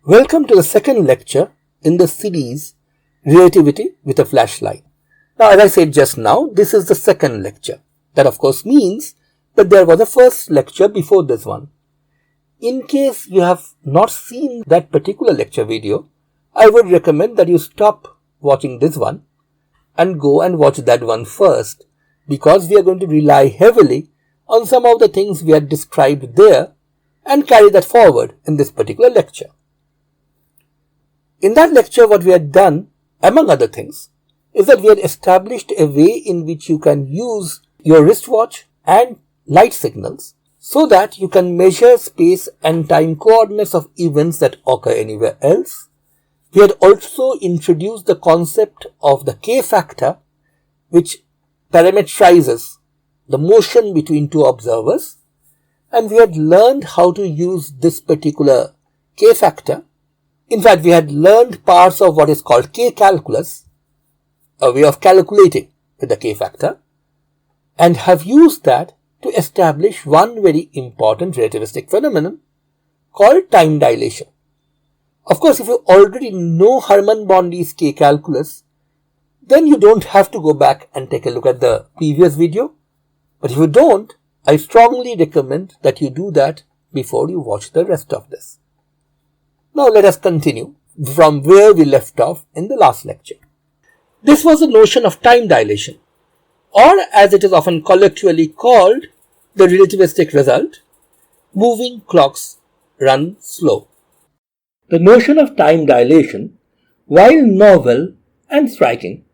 Welcome to the second lecture in the series Relativity with a Flashlight. Now, as I said just now, this is the second lecture. That of course means that there was a first lecture before this one. In case you have not seen that particular lecture video, I would recommend that you stop watching this one and go and watch that one first, because we are going to rely heavily on some of the things we had described there and carry that forward in this particular lecture. In that lecture, what we had done, among other things, is that we had established a way in which you can use your wristwatch and light signals so that you can measure space and time coordinates of events that occur anywhere else. We had also introduced the concept of the K factor, which parametrizes the motion between two observers, and we had learned how to use this particular K factor. In fact, we had learned parts of what is called K calculus, a way of calculating with the K factor, and have used that to establish one very important relativistic phenomenon called time dilation. Of course, if you already know Hermann-Bondi's K calculus, then you don't have to go back and take a look at the previous video. But if you don't, I strongly recommend that you do that before you watch the rest of this. Now let us continue from where we left off in the last lecture. This was the notion of time dilation, or as it is often colloquially called, the relativistic result: moving clocks run slow. The notion of time dilation, while novel and striking,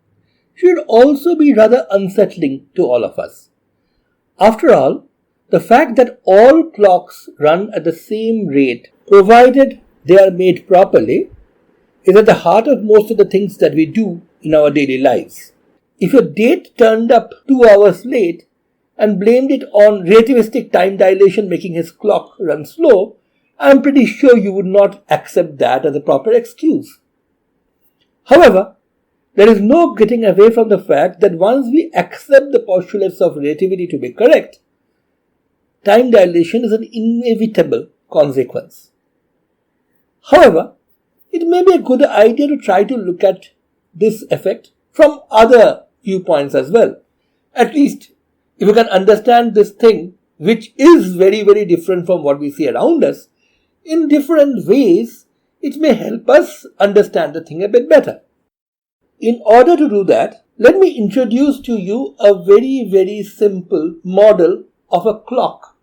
should also be rather unsettling to all of us. After all, the fact that all clocks run at the same rate, provided they are made properly, is at the heart of most of the things that we do in our daily lives. If your date turned up 2 hours late and blamed it on relativistic time dilation making his clock run slow, I'm pretty sure you would not accept that as a proper excuse. However, there is no getting away from the fact that once we accept the postulates of relativity to be correct, time dilation is an inevitable consequence. However, it may be a good idea to try to look at this effect from other viewpoints as well. At least, if you can understand this thing, which is very, very different from what we see around us, in different ways, it may help us understand the thing a bit better. In order to do that, let me introduce to you a very, very simple model of a clock,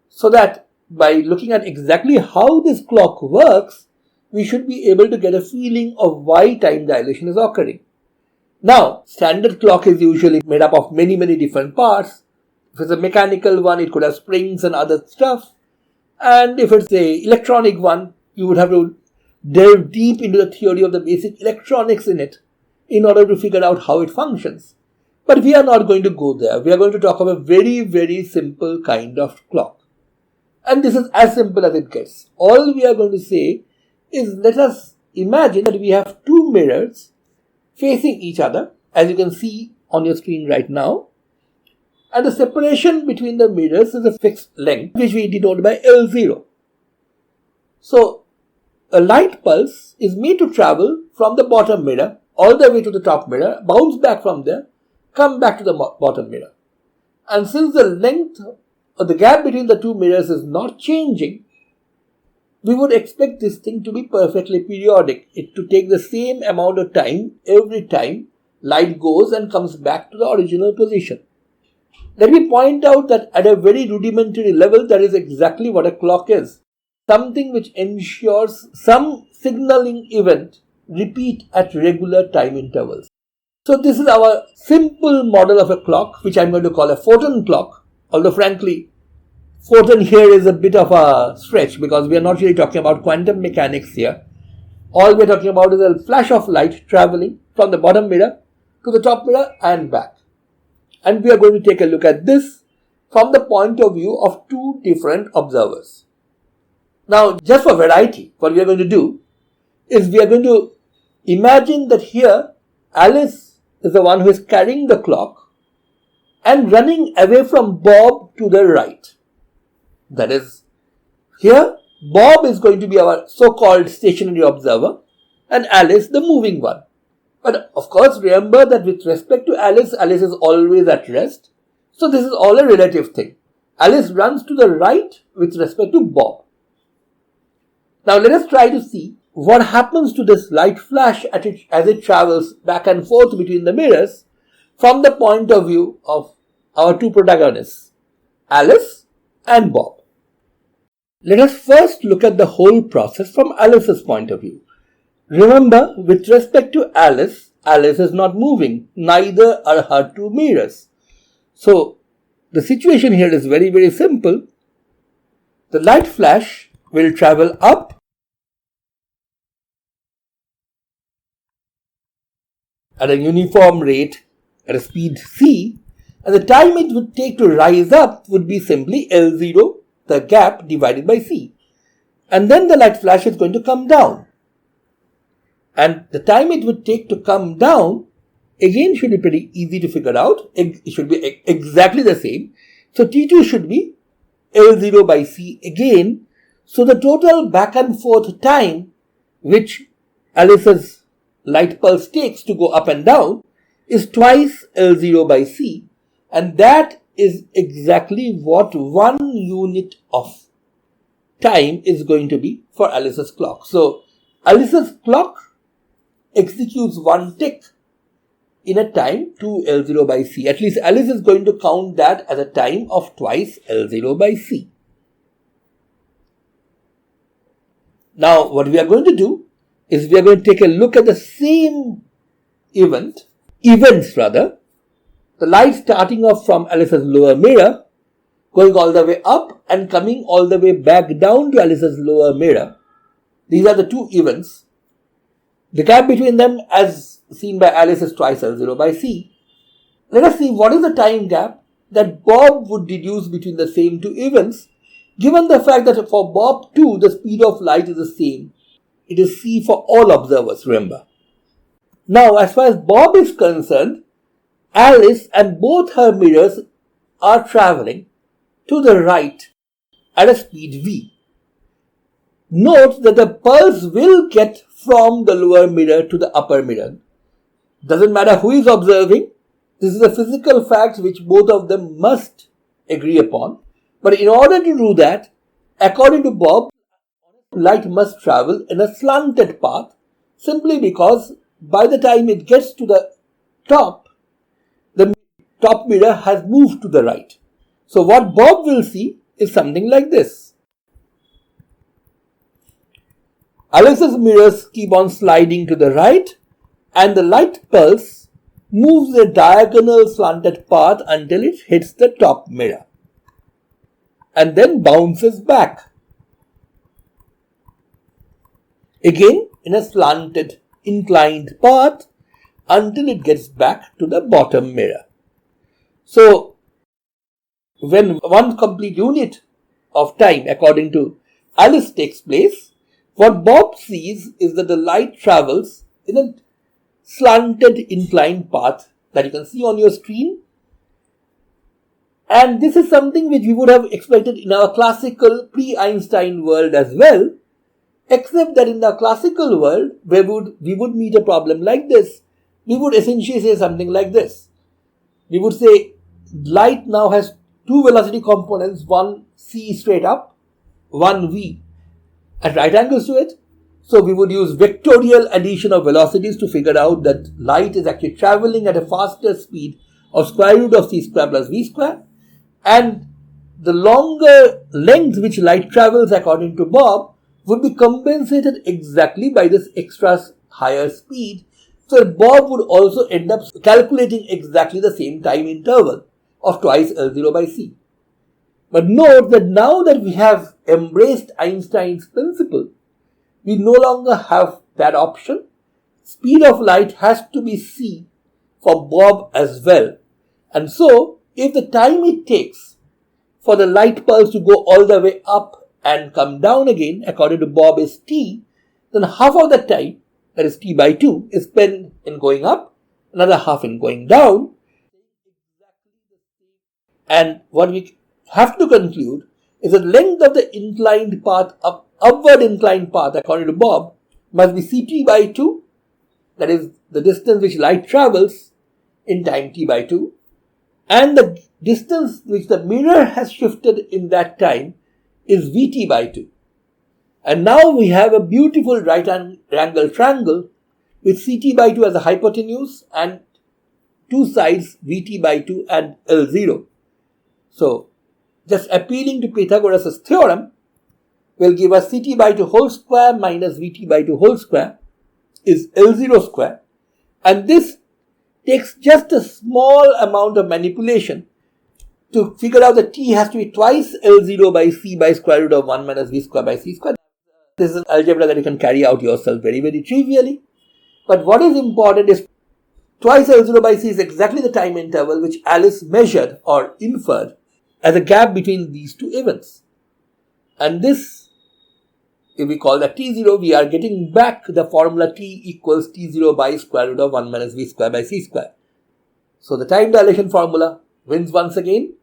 so that by looking at exactly how this clock works, we should be able to get a feeling of why time dilation is occurring. Now, standard clock is usually made up of many, many different parts. If it's a mechanical one, it could have springs and other stuff. And if it's an electronic one, you would have to delve deep into the theory of the basic electronics in it in order to figure out how it functions. But we are not going to go there. We are going to talk about a very, very simple kind of clock. And this is as simple as it gets. All we are going to say is, let us imagine that we have two mirrors facing each other, as you can see on your screen right now. And the separation between the mirrors is a fixed length, which we denote by L0. So, a light pulse is made to travel from the bottom mirror all the way to the top mirror, bounce back from there, come back to the bottom mirror. And since the length or the gap between the two mirrors is not changing, we would expect this thing to be perfectly periodic. It to take the same amount of time every time light goes and comes back to the original position. Let me point out that at a very rudimentary level, that is exactly what a clock is. Something which ensures some signaling event repeat at regular time intervals. So this is our simple model of a clock, which I'm going to call a photon clock. Although frankly, photon here is a bit of a stretch because we are not really talking about quantum mechanics here. All we're talking about is a flash of light traveling from the bottom mirror to the top mirror and back. And we are going to take a look at this from the point of view of two different observers. Now, just for variety, what we are going to do is we are going to imagine that here Alice is the one who is carrying the clock and running away from Bob to the right. That is, here Bob is going to be our so-called stationary observer and Alice the moving one. But of course, remember that with respect to Alice, Alice is always at rest. So this is all a relative thing. Alice runs to the right with respect to Bob. Now let us try to see what happens to this light flash as it travels back and forth between the mirrors from the point of view of our two protagonists, Alice and Bob. Let us first look at the whole process from Alice's point of view. Remember, with respect to Alice, Alice is not moving, neither are her two mirrors. So, the situation here is very, very simple. The light flash will travel up at a uniform rate at a speed c, and the time it would take to rise up would be simply L0, the gap, divided by c. And then the light flash is going to come down. And the time it would take to come down, again, should be pretty easy to figure out. It should be exactly the same. So T2 should be L0 by c again. So the total back and forth time which Alice's light pulse takes to go up and down is twice L0 by c. And that is exactly what 1 unit of time is going to be for Alice's clock. So Alice's clock executes one tick in a time 2 L0 by c. At least Alice is going to count that as a time of twice L0 by c. Now what we are going to do is we are going to take a look at the same events, the light starting off from Alice's lower mirror, going all the way up and coming all the way back down to Alice's lower mirror. These are the two events. The gap between them, as seen by Alice, is twice L0 by c. Let us see what is the time gap that Bob would deduce between the same two events, given the fact that for Bob too, the speed of light is the same. It is c for all observers, remember. Now, as far as Bob is concerned, Alice and both her mirrors are traveling to the right at a speed v. Note that the pulse will get from the lower mirror to the upper mirror. Doesn't matter who is observing. This is a physical fact which both of them must agree upon. But in order to do that, according to Bob, light must travel in a slanted path simply because by the time it gets to the top mirror has moved to the right. So what Bob will see is something like this. Alice's mirrors keep on sliding to the right and the light pulse moves a diagonal slanted path until it hits the top mirror and then bounces back. Again in a slanted inclined path until it gets back to the bottom mirror. So when one complete unit of time according to Alice takes place, what Bob sees is that the light travels in a slanted inclined path that you can see on your screen. And this is something which we would have expected in our classical pre-Einstein world as well, except that in the classical world, we would meet a problem like this. We would essentially say something like this. We would say light now has two velocity components, one c straight up, one v at right angles to it. So we would use vectorial addition of velocities to figure out that light is actually traveling at a faster speed of square root of c square plus v square. And the longer length which light travels according to Bob would be compensated exactly by this extra higher speed. So Bob would also end up calculating exactly the same time interval of twice L0 by c. But note that now that we have embraced Einstein's principle, we no longer have that option. Speed of light has to be c for Bob as well. And so, if the time it takes for the light pulse to go all the way up and come down again, according to Bob, is t, then half of the time, that is t by 2, is spent in going up, another half in going down. And what we have to conclude is the length of the inclined path upward inclined path according to Bob must be ct by 2, that is the distance which light travels in time t by 2, and the distance which the mirror has shifted in that time is vt by 2. And now we have a beautiful right angle triangle with ct by 2 as a hypotenuse and two sides vt by 2 and L0. So just appealing to Pythagoras' theorem will give us ct by 2 whole square minus vt by 2 whole square is L0 square, and this takes just a small amount of manipulation to figure out that t has to be twice L0 by c by square root of 1 minus v square by c square. This is an algebra that you can carry out yourself very, very trivially. But what is important is twice L0 by c is exactly the time interval which Alice measured or inferred as a gap between these two events. And this, if we call that t0, we are getting back the formula t equals t0 by square root of 1 minus v square by c square. So the time dilation formula wins once again.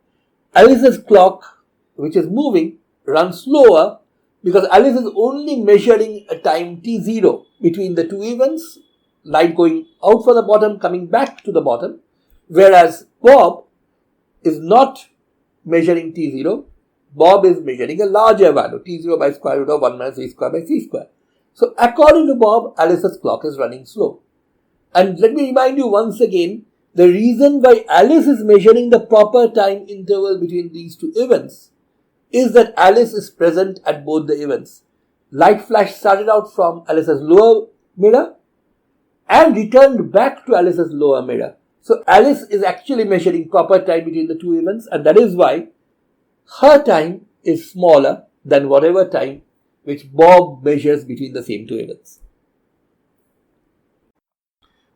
Alice's clock, which is moving, runs slower because Alice is only measuring a time t0 between the two events, light going out from the bottom, coming back to the bottom, whereas Bob is not measuring t0. Bob is measuring a larger value, t0 by square root of 1 minus v square by c square. So according to Bob, Alice's clock is running slow. And let me remind you once again, the reason why Alice is measuring the proper time interval between these two events is that Alice is present at both the events. Light flash started out from Alice's lower mirror and returned back to Alice's lower mirror. So Alice is actually measuring proper time between the two events, and that is why her time is smaller than whatever time which Bob measures between the same two events.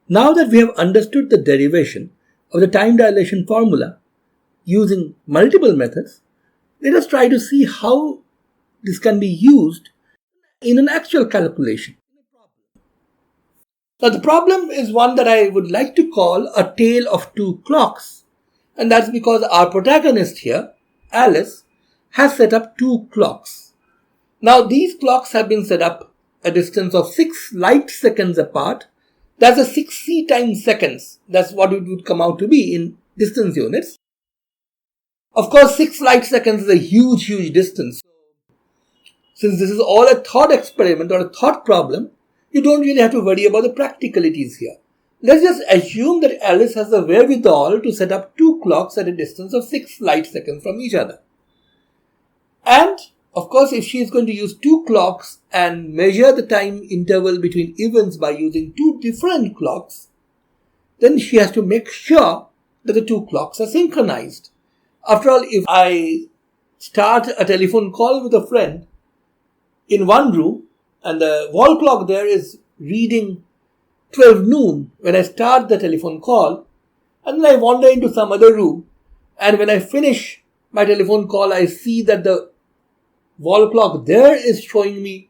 Now that we have understood the derivation of the time dilation formula using multiple methods, let us try to see how this can be used in an actual calculation. Now the problem is one that I would like to call a tale of two clocks, and that's because our protagonist here, Alice, has set up two clocks. Now these clocks have been set up a distance of 6 light seconds apart. That's a 6c times seconds. That's what it would come out to be in distance units. Of course, 6 light seconds is a huge, huge distance. Since this is all a thought experiment or a thought problem, you don't really have to worry about the practicalities here. Let's just assume that Alice has the wherewithal to set up two clocks at a distance of 6 light seconds from each other. And, of course, if she is going to use two clocks and measure the time interval between events by using two different clocks, then she has to make sure that the two clocks are synchronized. After all, if I start a telephone call with a friend in one room and the wall clock there is reading 12 noon when I start the telephone call, and then I wander into some other room, and when I finish my telephone call I see that the wall clock there is showing me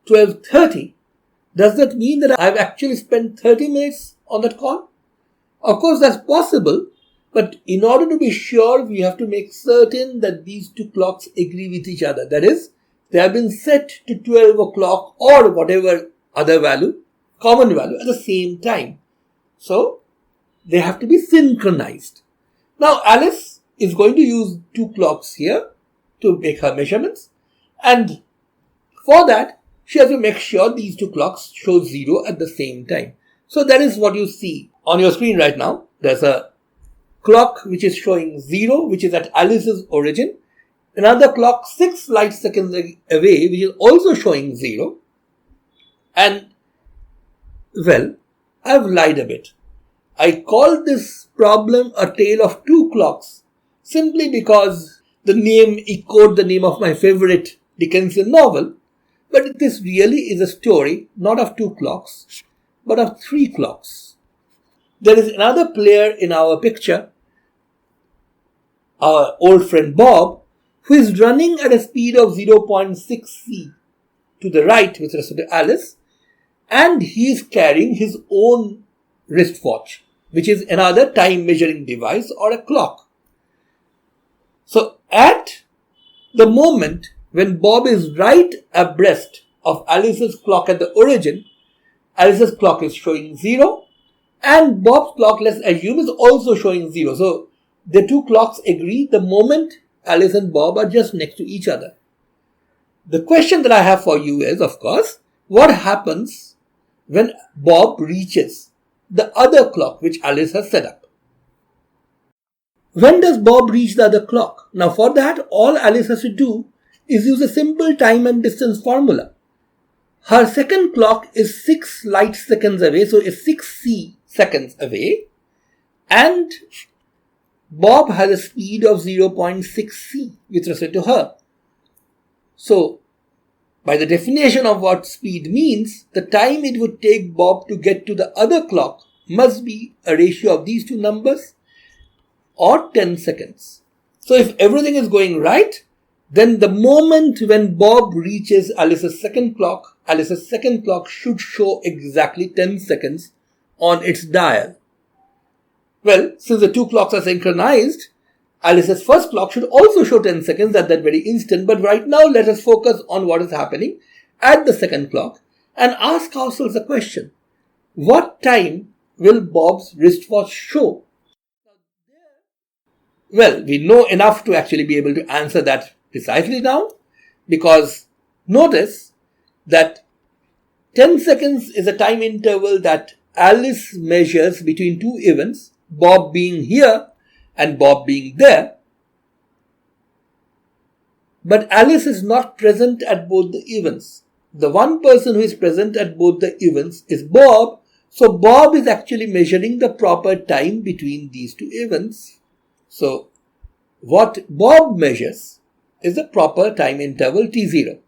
12:30, does that mean that I've actually spent 30 minutes on that call? Of course that's possible, but in order to be sure, we have to make certain that these two clocks agree with each other. That is, they have been set to 12 o'clock or whatever other value, common value, at the same time. So, they have to be synchronized. Now, Alice is going to use two clocks here to make her measurements. And for that, she has to make sure these two clocks show 0 at the same time. So, that is what you see on your screen right now. There's a clock which is showing 0, which is at Alice's origin. Another clock 6 light seconds away, which is also showing 0. And, well, I've lied a bit. I called this problem a tale of two clocks simply because the name echoed the name of my favorite Dickensian novel. But this really is a story not of two clocks, but of three clocks. There is another player in our picture, our old friend Bob, who is running at a speed of 0.6c to the right with respect to Alice, and he is carrying his own wristwatch, which is another time measuring device or a clock. So at the moment when Bob is right abreast of Alice's clock at the origin, Alice's clock is showing 0 and Bob's clock, let's assume, is also showing 0. So the two clocks agree the moment Alice and Bob are just next to each other. The question that I have for you is, of course, what happens when Bob reaches the other clock which Alice has set up? When does Bob reach the other clock? Now for that, all Alice has to do is use a simple time and distance formula. Her second clock is 6 light seconds away, so it's 6c seconds away, and Bob has a speed of 0.6c with respect to her. So, by the definition of what speed means, the time it would take Bob to get to the other clock must be a ratio of these two numbers, or 10 seconds. So if everything is going right, then the moment when Bob reaches Alice's second clock should show exactly 10 seconds on its dial. Well, since the two clocks are synchronized, Alice's first clock should also show 10 seconds at that very instant, but right now let us focus on what is happening at the second clock and ask ourselves a question. What time will Bob's wristwatch show? Well, we know enough to actually be able to answer that precisely now, because notice that 10 seconds is a time interval that Alice measures between two events, Bob being here and Bob being there. But Alice is not present at both the events. The one person who is present at both the events is Bob, so Bob is actually measuring the proper time between these two events. So, what Bob measures is the proper time interval t0.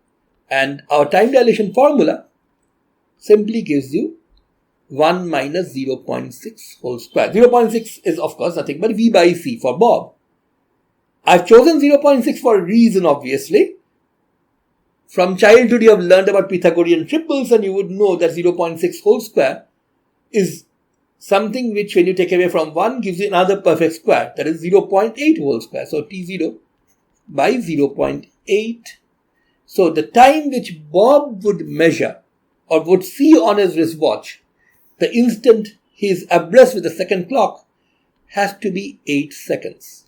And our time dilation formula simply gives you 1 minus 0.6 whole square. 0.6 is of course nothing but V by C for Bob. I've chosen 0.6 for a reason, obviously. From childhood you have learned about Pythagorean triples and you would know that 0.6 whole square is something which, when you take away from 1, gives you another perfect square, that is 0.8 whole square. So T0 by 0.8. So the time which Bob would measure or would see on his wristwatch the instant he is abreast with the second clock has to be 8 seconds.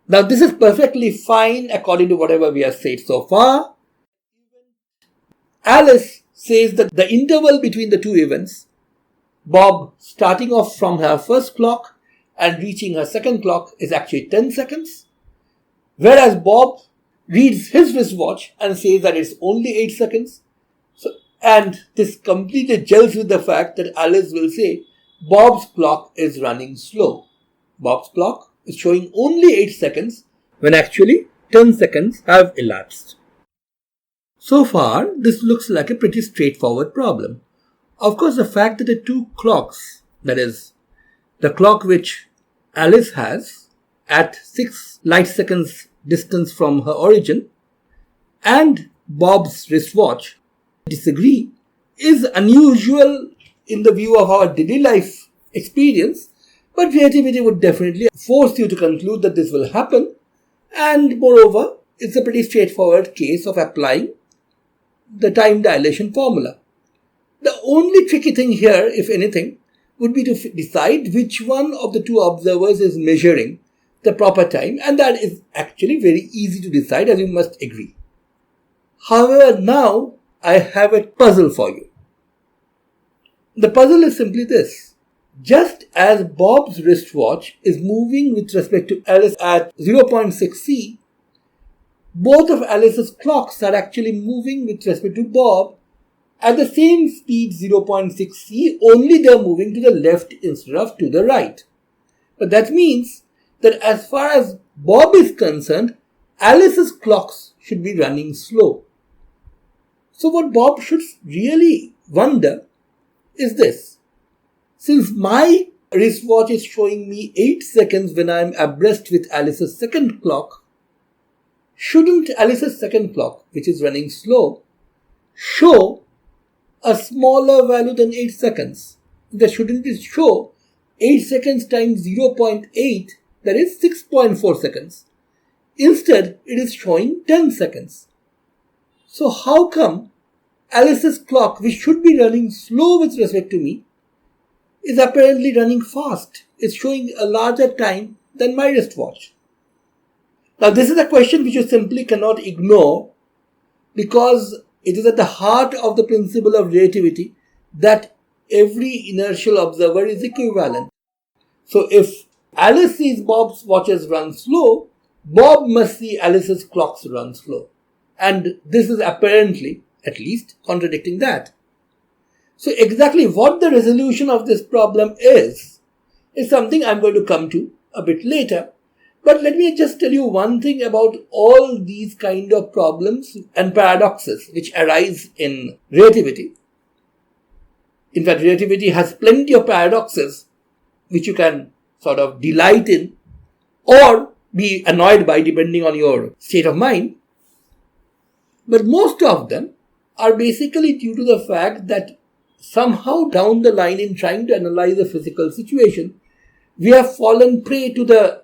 Now this is perfectly fine according to whatever we have said so far. Alice says that the interval between the two events, Bob starting off from her first clock and reaching her second clock, is actually 10 seconds. Whereas Bob reads his wristwatch and says that it's only 8 seconds. And this completely gels with the fact that Alice will say Bob's clock is running slow. Bob's clock is showing only 8 seconds when actually 10 seconds have elapsed. So far, this looks like a pretty straightforward problem. Of course, the fact that the two clocks, that is, the clock which Alice has at 6 light seconds distance from her origin and Bob's wristwatch disagree, is unusual in the view of our daily life experience, but relativity would definitely force you to conclude that this will happen, and moreover, it's a pretty straightforward case of applying the time dilation formula. The only tricky thing here, if anything, would be to decide which one of the two observers is measuring the proper time, and that is actually very easy to decide, as you must agree. However, now I have a puzzle for you. The puzzle is simply this. Just as Bob's wristwatch is moving with respect to Alice at 0.6c, both of Alice's clocks are actually moving with respect to Bob at the same speed 0.6c, only they are moving to the left instead of to the right. But that means that as far as Bob is concerned, Alice's clocks should be running slow. So what Bob should really wonder is this. Since my wristwatch is showing me 8 seconds when I am abreast with Alice's second clock, shouldn't Alice's second clock, which is running slow, show a smaller value than 8 seconds? Shouldn't it show 8 seconds times 0.8, that is 6.4 seconds? Instead, it is showing 10 seconds. So how come Alice's clock, which should be running slow with respect to me, is apparently running fast? It's showing a larger time than my wristwatch. Now, this is a question which you simply cannot ignore because it is at the heart of the principle of relativity that every inertial observer is equivalent. So, if Alice sees Bob's watches run slow, Bob must see Alice's clocks run slow. And this is apparently, at least, contradicting that. So exactly what the resolution of this problem is something I'm going to come to a bit later. But let me just tell you one thing about all these kind of problems and paradoxes which arise in relativity. In fact, relativity has plenty of paradoxes which you can sort of delight in or be annoyed by depending on your state of mind. But most of them are basically due to the fact that somehow down the line in trying to analyze a physical situation, we have fallen prey to the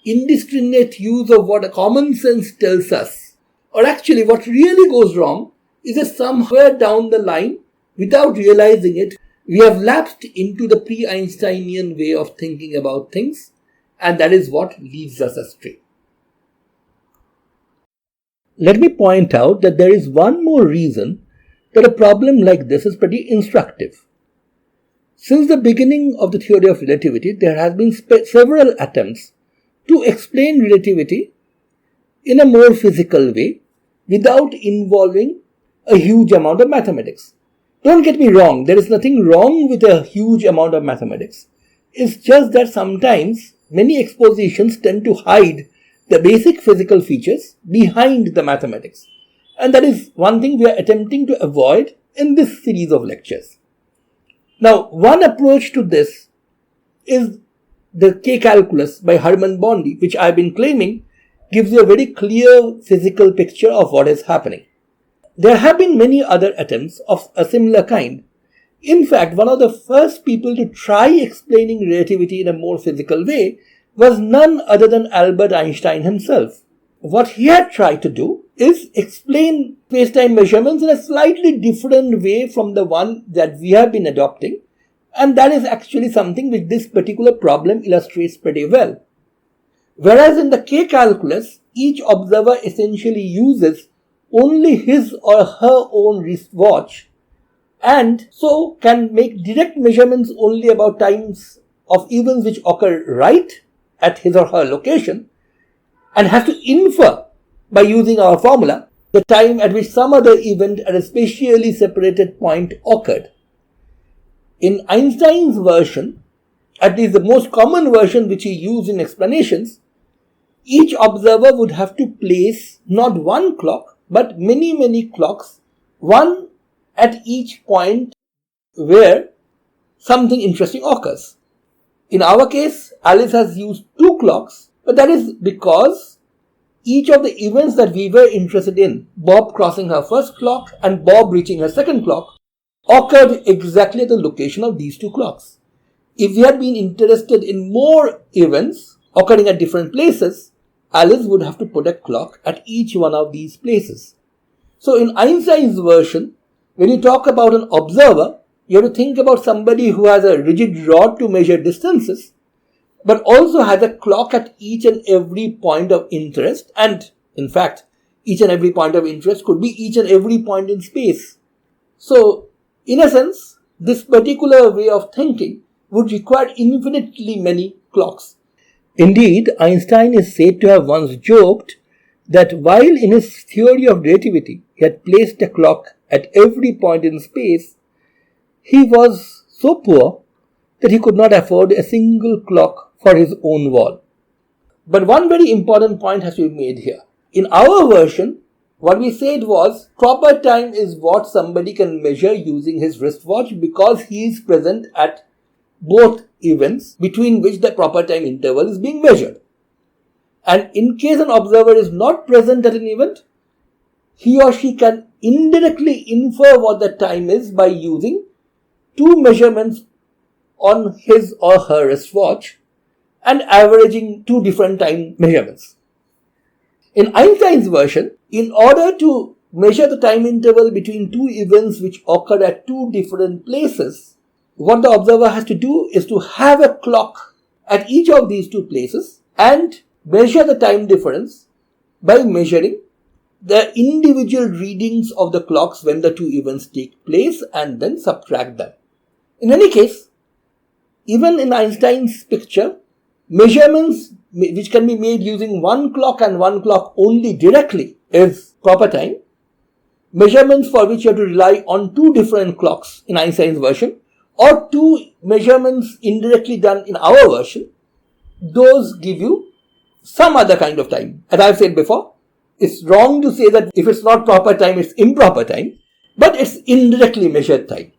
indiscriminate use of what common sense tells us. Or actually what really goes wrong is that somewhere down the line, without realizing it, we have lapsed into the pre-Einsteinian way of thinking about things, and that is what leads us astray. Let me point out that there is one more reason that a problem like this is pretty instructive. Since the beginning of the theory of relativity, there has been several attempts to explain relativity in a more physical way without involving a huge amount of mathematics. Don't get me wrong, there is nothing wrong with a huge amount of mathematics. It's just that sometimes many expositions tend to hide the basic physical features behind the mathematics. And that is one thing we are attempting to avoid in this series of lectures. Now, one approach to this is the K-calculus by Hermann Bondi, which I have been claiming gives you a very clear physical picture of what is happening. There have been many other attempts of a similar kind. In fact, one of the first people to try explaining relativity in a more physical way was none other than Albert Einstein himself. What he had tried to do is explain space-time measurements in a slightly different way from the one that we have been adopting, and that is actually something which this particular problem illustrates pretty well. Whereas in the K-calculus, each observer essentially uses only his or her own wristwatch and so can make direct measurements only about times of events which occur right at his or her location, and has to infer by using our formula the time at which some other event at a spatially separated point occurred. In Einstein's version, at least the most common version which he used in explanations, each observer would have to place not one clock but many clocks, one at each point where something interesting occurs. In our case, Alice has used 2 clocks, but that is because each of the events that we were interested in, Bob crossing her first clock and Bob reaching her second clock, occurred exactly at the location of these 2 clocks. If we had been interested in more events occurring at different places, Alice would have to put a clock at each one of these places. So in Einstein's version, when you talk about an observer, you have to think about somebody who has a rigid rod to measure distances, but also has a clock at each and every point of interest. And in fact, each and every point of interest could be each and every point in space. So in a sense, this particular way of thinking would require infinitely many clocks. Indeed, Einstein is said to have once joked that while in his theory of relativity he had placed a clock at every point in space, he was so poor that he could not afford a single clock for his own wall. But one very important point has to be made here. In our version, what we said was proper time is what somebody can measure using his wristwatch because he is present at both events between which the proper time interval is being measured. And in case an observer is not present at an event, he or she can indirectly infer what the time is by using 2 measurements on his or her wristwatch and averaging 2 different time measurements. In Einstein's version, in order to measure the time interval between two events which occurred at two different places, what the observer has to do is to have a clock at each of these two places and measure the time difference by measuring the individual readings of the clocks when the two events take place and then subtract them. In any case, even in Einstein's picture, measurements which can be made using one clock and one clock only directly is proper time. Measurements for which you have to rely on two different clocks in Einstein's version, or two measurements indirectly done in our version, those give you some other kind of time. As I've said before, it's wrong to say that if it's not proper time, it's improper time, but it's indirectly measured time.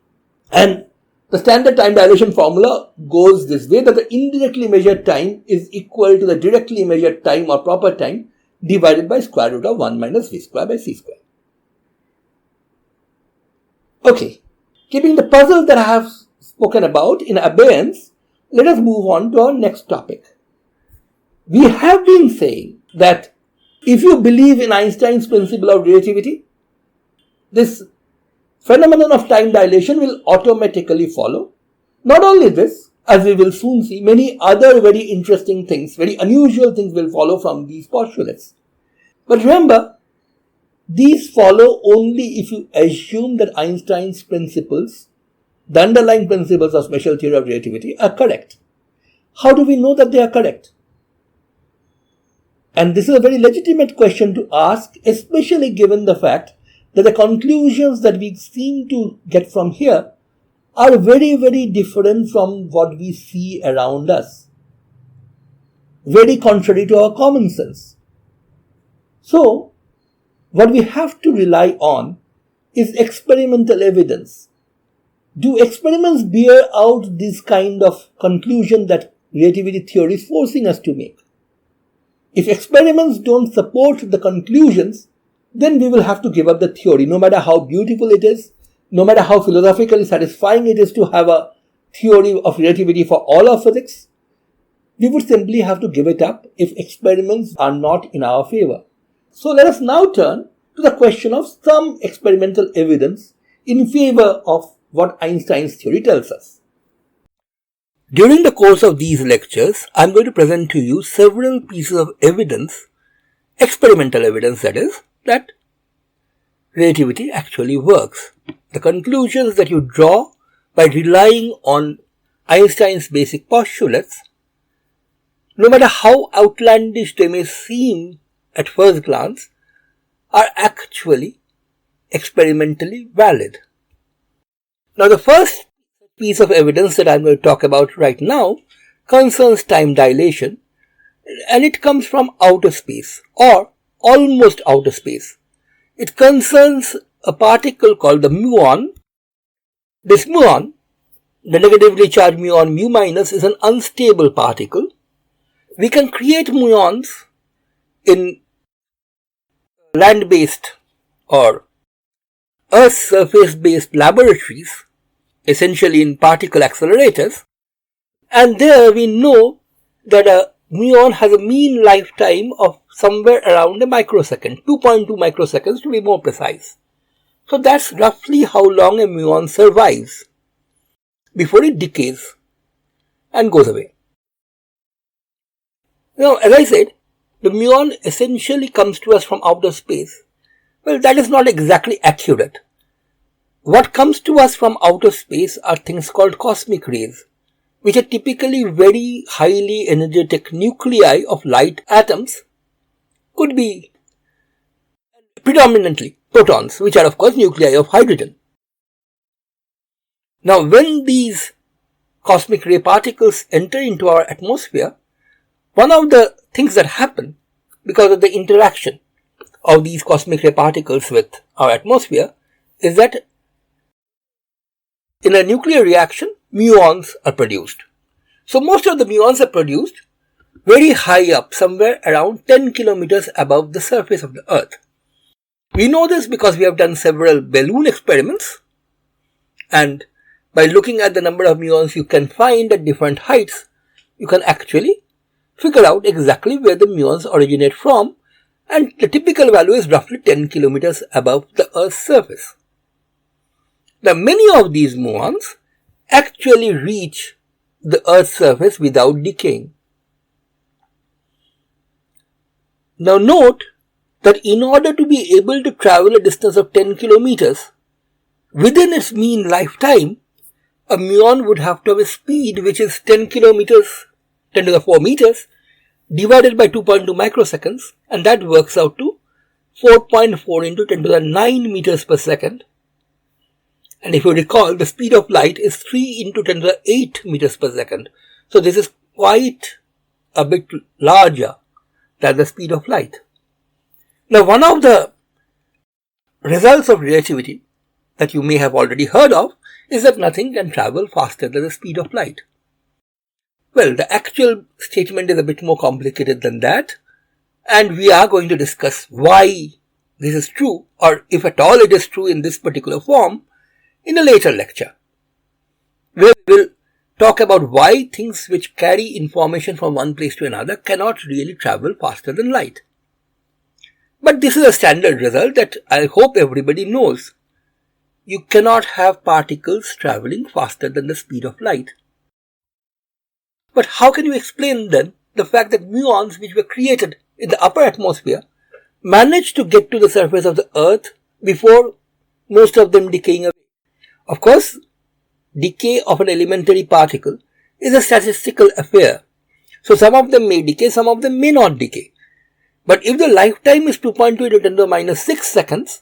And the standard time dilation formula goes this way, that the indirectly measured time is equal to the directly measured time or proper time divided by square root of 1 minus v square by c square. Okay, keeping the puzzle that I have spoken about in abeyance, let us move on to our next topic. We have been saying that if you believe in Einstein's principle of relativity, this phenomenon of time dilation will automatically follow. Not only this, as we will soon see, many other very interesting things, very unusual things will follow from these postulates. But remember, these follow only if you assume that Einstein's principles, the underlying principles of special theory of relativity, are correct. How do we know that they are correct? And this is a very legitimate question to ask, especially given the fact that the conclusions that we seem to get from here are very, very different from what we see around us. Very contrary to our common sense. So, what we have to rely on is experimental evidence. Do experiments bear out this kind of conclusion that relativity theory is forcing us to make? If experiments don't support the conclusions, then we will have to give up the theory, no matter how beautiful it is, no matter how philosophically satisfying it is to have a theory of relativity for all of physics. We would simply have to give it up if experiments are not in our favor. So let us now turn to the question of some experimental evidence in favor of what Einstein's theory tells us. During the course of these lectures, I am going to present to you several pieces of evidence, experimental evidence that is, that relativity actually works. The conclusions that you draw by relying on Einstein's basic postulates, no matter how outlandish they may seem at first glance, are actually experimentally valid. Now, the first piece of evidence that I'm going to talk about right now concerns time dilation, and it comes from outer space, or almost outer space. It concerns a particle called the muon. This muon, the negatively charged muon mu minus, is an unstable particle. We can create muons in land-based or Earth surface-based laboratories, essentially in particle accelerators, and there we know that a muon has a mean lifetime of somewhere around a microsecond, 2.2 microseconds to be more precise. So that's roughly how long a muon survives before it decays and goes away. Now, as I said, the muon essentially comes to us from outer space. Well, that is not exactly accurate. What comes to us from outer space are things called cosmic rays, which are typically very highly energetic nuclei of light atoms, could be predominantly photons, which are of course nuclei of hydrogen. Now, when these cosmic ray particles enter into our atmosphere, one of the things that happen because of the interaction of these cosmic ray particles with our atmosphere is that in a nuclear reaction, muons are produced. So most of the muons are produced very high up, somewhere around 10 kilometers above the surface of the Earth. We know this because we have done several balloon experiments, and by looking at the number of muons you can find at different heights, you can actually figure out exactly where the muons originate from and the typical value is roughly 10 kilometers above the Earth's surface. Now, many of these muons actually reach the Earth's surface without decaying. Now, note that in order to be able to travel a distance of 10 kilometers within its mean lifetime, a muon would have to have a speed which is 10 kilometers, 10 to the 4 meters, divided by 2.2 microseconds, and that works out to 4.4 into 10 to the 9 meters per second. And if you recall, the speed of light is 3 into 10 to the 8 meters per second. So this is quite a bit larger than the speed of light. Now, one of the results of relativity that you may have already heard of is that nothing can travel faster than the speed of light. Well, the actual statement is a bit more complicated than that, and we are going to discuss why this is true, or if at all it is true in this particular form, in a later lecture, where we will talk about why things which carry information from one place to another cannot really travel faster than light. But this is a standard result that I hope everybody knows. You cannot have particles traveling faster than the speed of light. But how can you explain then the fact that muons which were created in the upper atmosphere managed to get to the surface of the Earth before most of them decaying away? Of course, decay of an elementary particle is a statistical affair. So some of them may decay, some of them may not decay. But if the lifetime is 2.2 into 10 to the minus 6 seconds,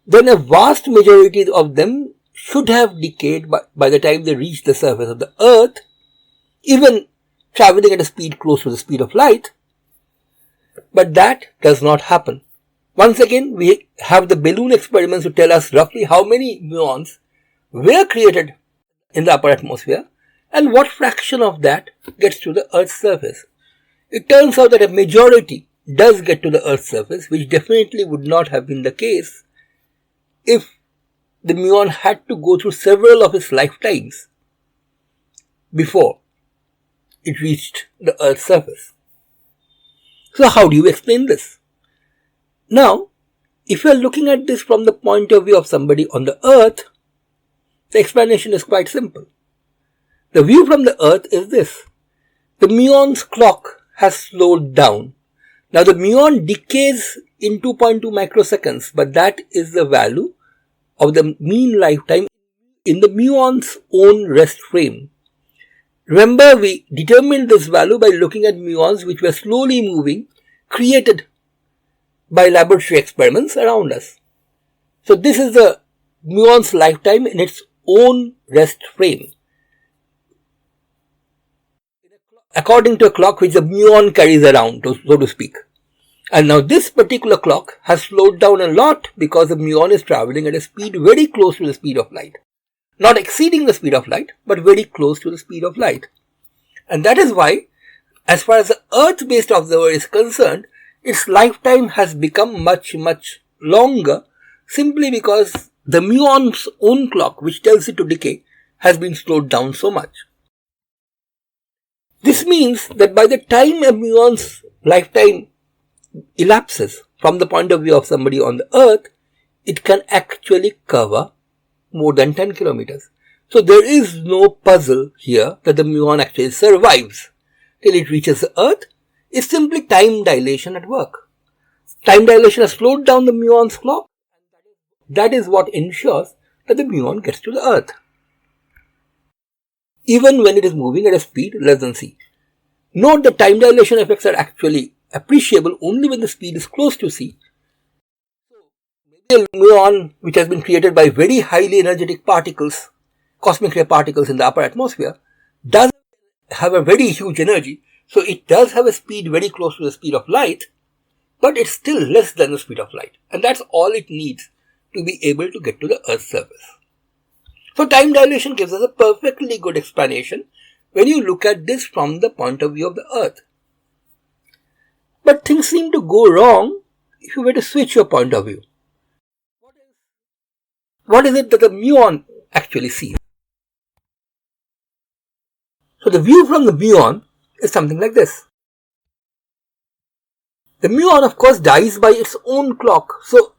then a vast majority of them should have decayed by the time they reach the surface of the Earth, even traveling at a speed close to the speed of light. But that does not happen. Once again, we have the balloon experiments to tell us roughly how many muons were created in the upper atmosphere and what fraction of that gets to the Earth's surface. It turns out that a majority does get to the Earth's surface, which definitely would not have been the case if the muon had to go through several of its lifetimes before it reached the Earth's surface. So how do you explain this? Now, if you are looking at this from the point of view of somebody on the Earth, the explanation is quite simple. The view from the Earth is this. The muon's clock has slowed down. Now, the muon decays in 2.2 microseconds, but that is the value of the mean lifetime in the muon's own rest frame. Remember, we determined this value by looking at muons which were slowly moving, created by laboratory experiments around us. So this is the muon's lifetime in its own rest frame, according to a clock which the muon carries around, so to speak. And now this particular clock has slowed down a lot because the muon is traveling at a speed very close to the speed of light. Not exceeding the speed of light, but very close to the speed of light. And that is why, as far as the Earth-based observer is concerned, its lifetime has become much, much longer simply because the muon's own clock, which tells it to decay, has been slowed down so much. This means that by the time a muon's lifetime elapses from the point of view of somebody on the Earth, it can actually cover more than 10 kilometers. So there is no puzzle here that the muon actually survives till it reaches the Earth. It's simply time dilation at work. Time dilation has slowed down the muon's clock. That is what ensures that the muon gets to the Earth, even when it is moving at a speed less than c. Note that time dilation effects are actually appreciable only when the speed is close to c. Maybe a muon which has been created by very highly energetic particles, cosmic ray particles in the upper atmosphere, does have a very huge energy, so it does have a speed very close to the speed of light, but it's still less than the speed of light, and that's all it needs to be able to get to the Earth's surface. So time dilation gives us a perfectly good explanation when you look at this from the point of view of the Earth. But things seem to go wrong if you were to switch your point of view. What is it that the muon actually sees? So the view from the muon is something like this. The muon, of course, dies by its own clock. So,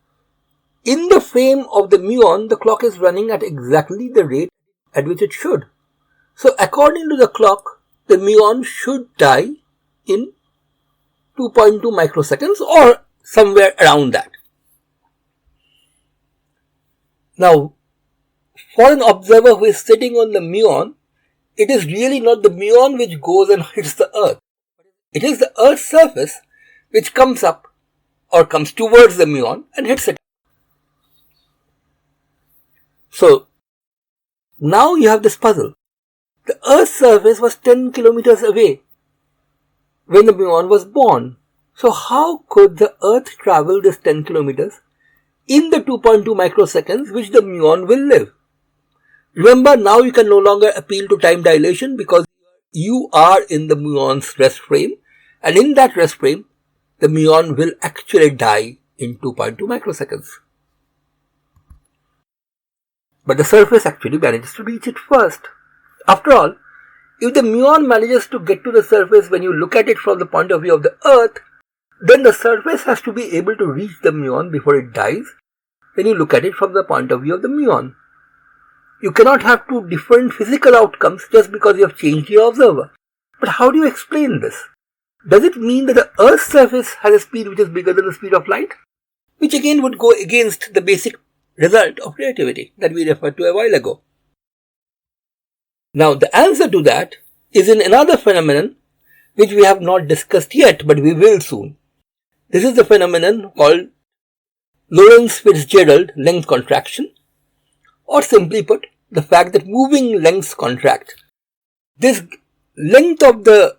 in the frame of the muon, the clock is running at exactly the rate at which it should. So, according to the clock, the muon should die in 2.2 microseconds or somewhere around that. Now, for an observer who is sitting on the muon, it is really not the muon which goes and hits the earth. It is the earth's surface which comes up or comes towards the muon and hits it. So, now you have this puzzle. The earth's surface was 10 kilometers away when the muon was born. So, how could the earth travel this 10 kilometers in the 2.2 microseconds which the muon will live? Remember, now you can no longer appeal to time dilation because you are in the muon's rest frame, and in that rest frame, the muon will actually die in 2.2 microseconds. But the surface actually manages to reach it first. After all, if the muon manages to get to the surface when you look at it from the point of view of the earth, then the surface has to be able to reach the muon before it dies when you look at it from the point of view of the muon. You cannot have two different physical outcomes just because you have changed your observer. But how do you explain this? Does it mean that the Earth's surface has a speed which is bigger than the speed of light? Which again would go against the basic result of relativity that we referred to a while ago. Now the answer to that is in another phenomenon which we have not discussed yet, but we will soon. This is the phenomenon called Lorentz-Fitzgerald length contraction, or simply put, the fact that moving lengths contract. This length of the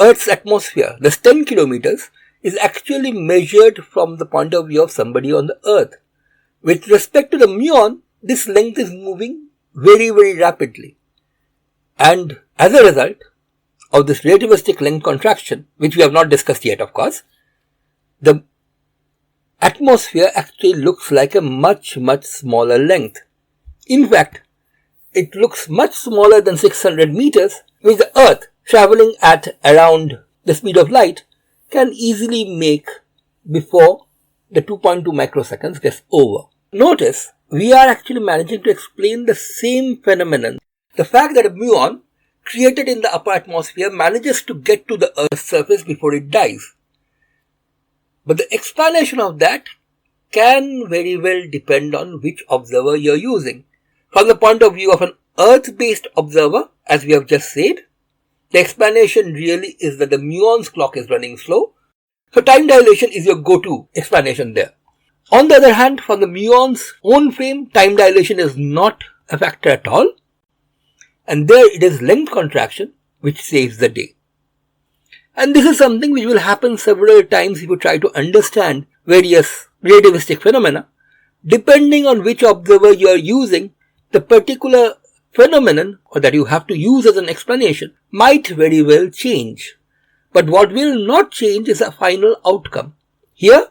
Earth's atmosphere, this 10 kilometers, is actually measured from the point of view of somebody on the Earth. With respect to the muon, this length is moving very, very rapidly. And as a result of this relativistic length contraction, which we have not discussed yet, of course, the atmosphere actually looks like a much, much smaller length. In fact, it looks much smaller than 600 meters, which the Earth, traveling at around the speed of light, can easily make before the 2.2 microseconds gets over. Notice, we are actually managing to explain the same phenomenon. The fact that a muon created in the upper atmosphere manages to get to the Earth's surface before it dies. But the explanation of that can very well depend on which observer you are using. From the point of view of an Earth-based observer, as we have just said, the explanation really is that the muon's clock is running slow. So time dilation is your go-to explanation there. On the other hand, from the muon's own frame, time dilation is not a factor at all. And there it is length contraction which saves the day. And this is something which will happen several times if you try to understand various relativistic phenomena. Depending on which observer you are using, the particular phenomenon or that you have to use as an explanation might very well change. But what will not change is a final outcome. Here,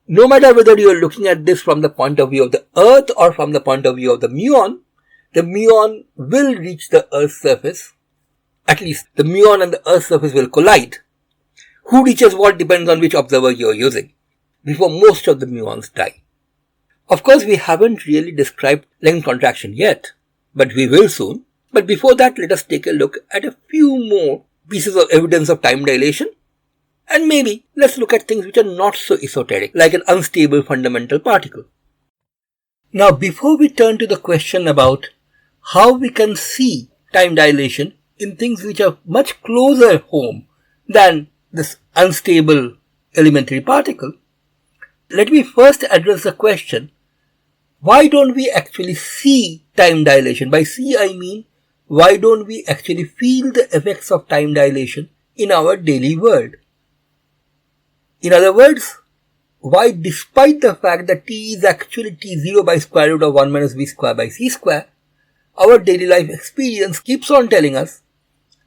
no matter whether you are looking at this from the point of view of the Earth or from the point of view of the muon will reach the Earth's surface. At least the muon and the Earth's surface will collide. Who reaches what depends on which observer you are using before most of the muons die. Of course, we haven't really described length contraction yet, but we will soon. But before that, let us take a look at a few more pieces of evidence of time dilation. And maybe let's look at things which are not so esoteric, like an unstable fundamental particle. Now, before we turn to the question about how we can see time dilation in things which are much closer home than this unstable elementary particle, let me first address the question, why don't we actually see time dilation? By see I mean, why don't we actually feel the effects of time dilation in our daily world? In other words, why despite the fact that t is actually t0 by square root of 1 minus v square by c square, our daily life experience keeps on telling us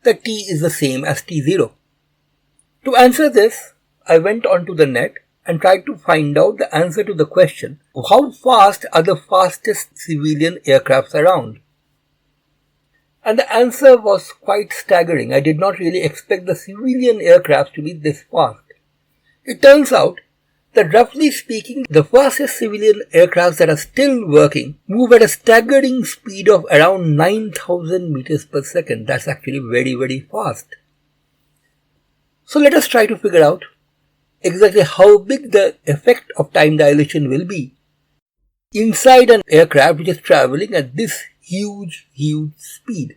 that t is the same as t0. To answer this, I went onto the net and tried to find out the answer to the question, how fast are the fastest civilian aircrafts around? And the answer was quite staggering. I did not really expect the civilian aircraft to be this fast. It turns out that roughly speaking, the fastest civilian aircrafts that are still working move at a staggering speed of around 9,000 meters per second. That's actually very, very fast. So let us try to figure out exactly how big the effect of time dilation will be inside an aircraft which is traveling at this huge speed.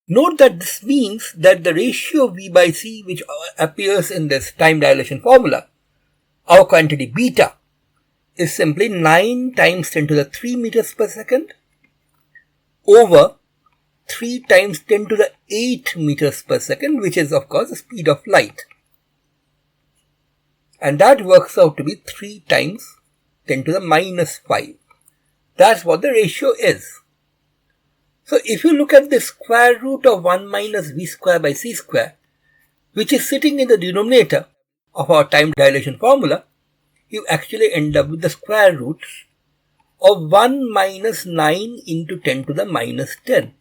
Note that this means that the ratio V by C, which appears in this time dilation formula, our quantity beta, is simply 9 times 10 to the 3 meters per second over 3 times 10 to the 8 meters per second, which is of course the speed of light. And that works out to be 3 times 10 to the minus 5. That's what the ratio is. So if you look at the square root of 1 minus v square by c square, which is sitting in the denominator of our time dilation formula, you actually end up with the square root of 1 minus 9 into 10 to the minus 10.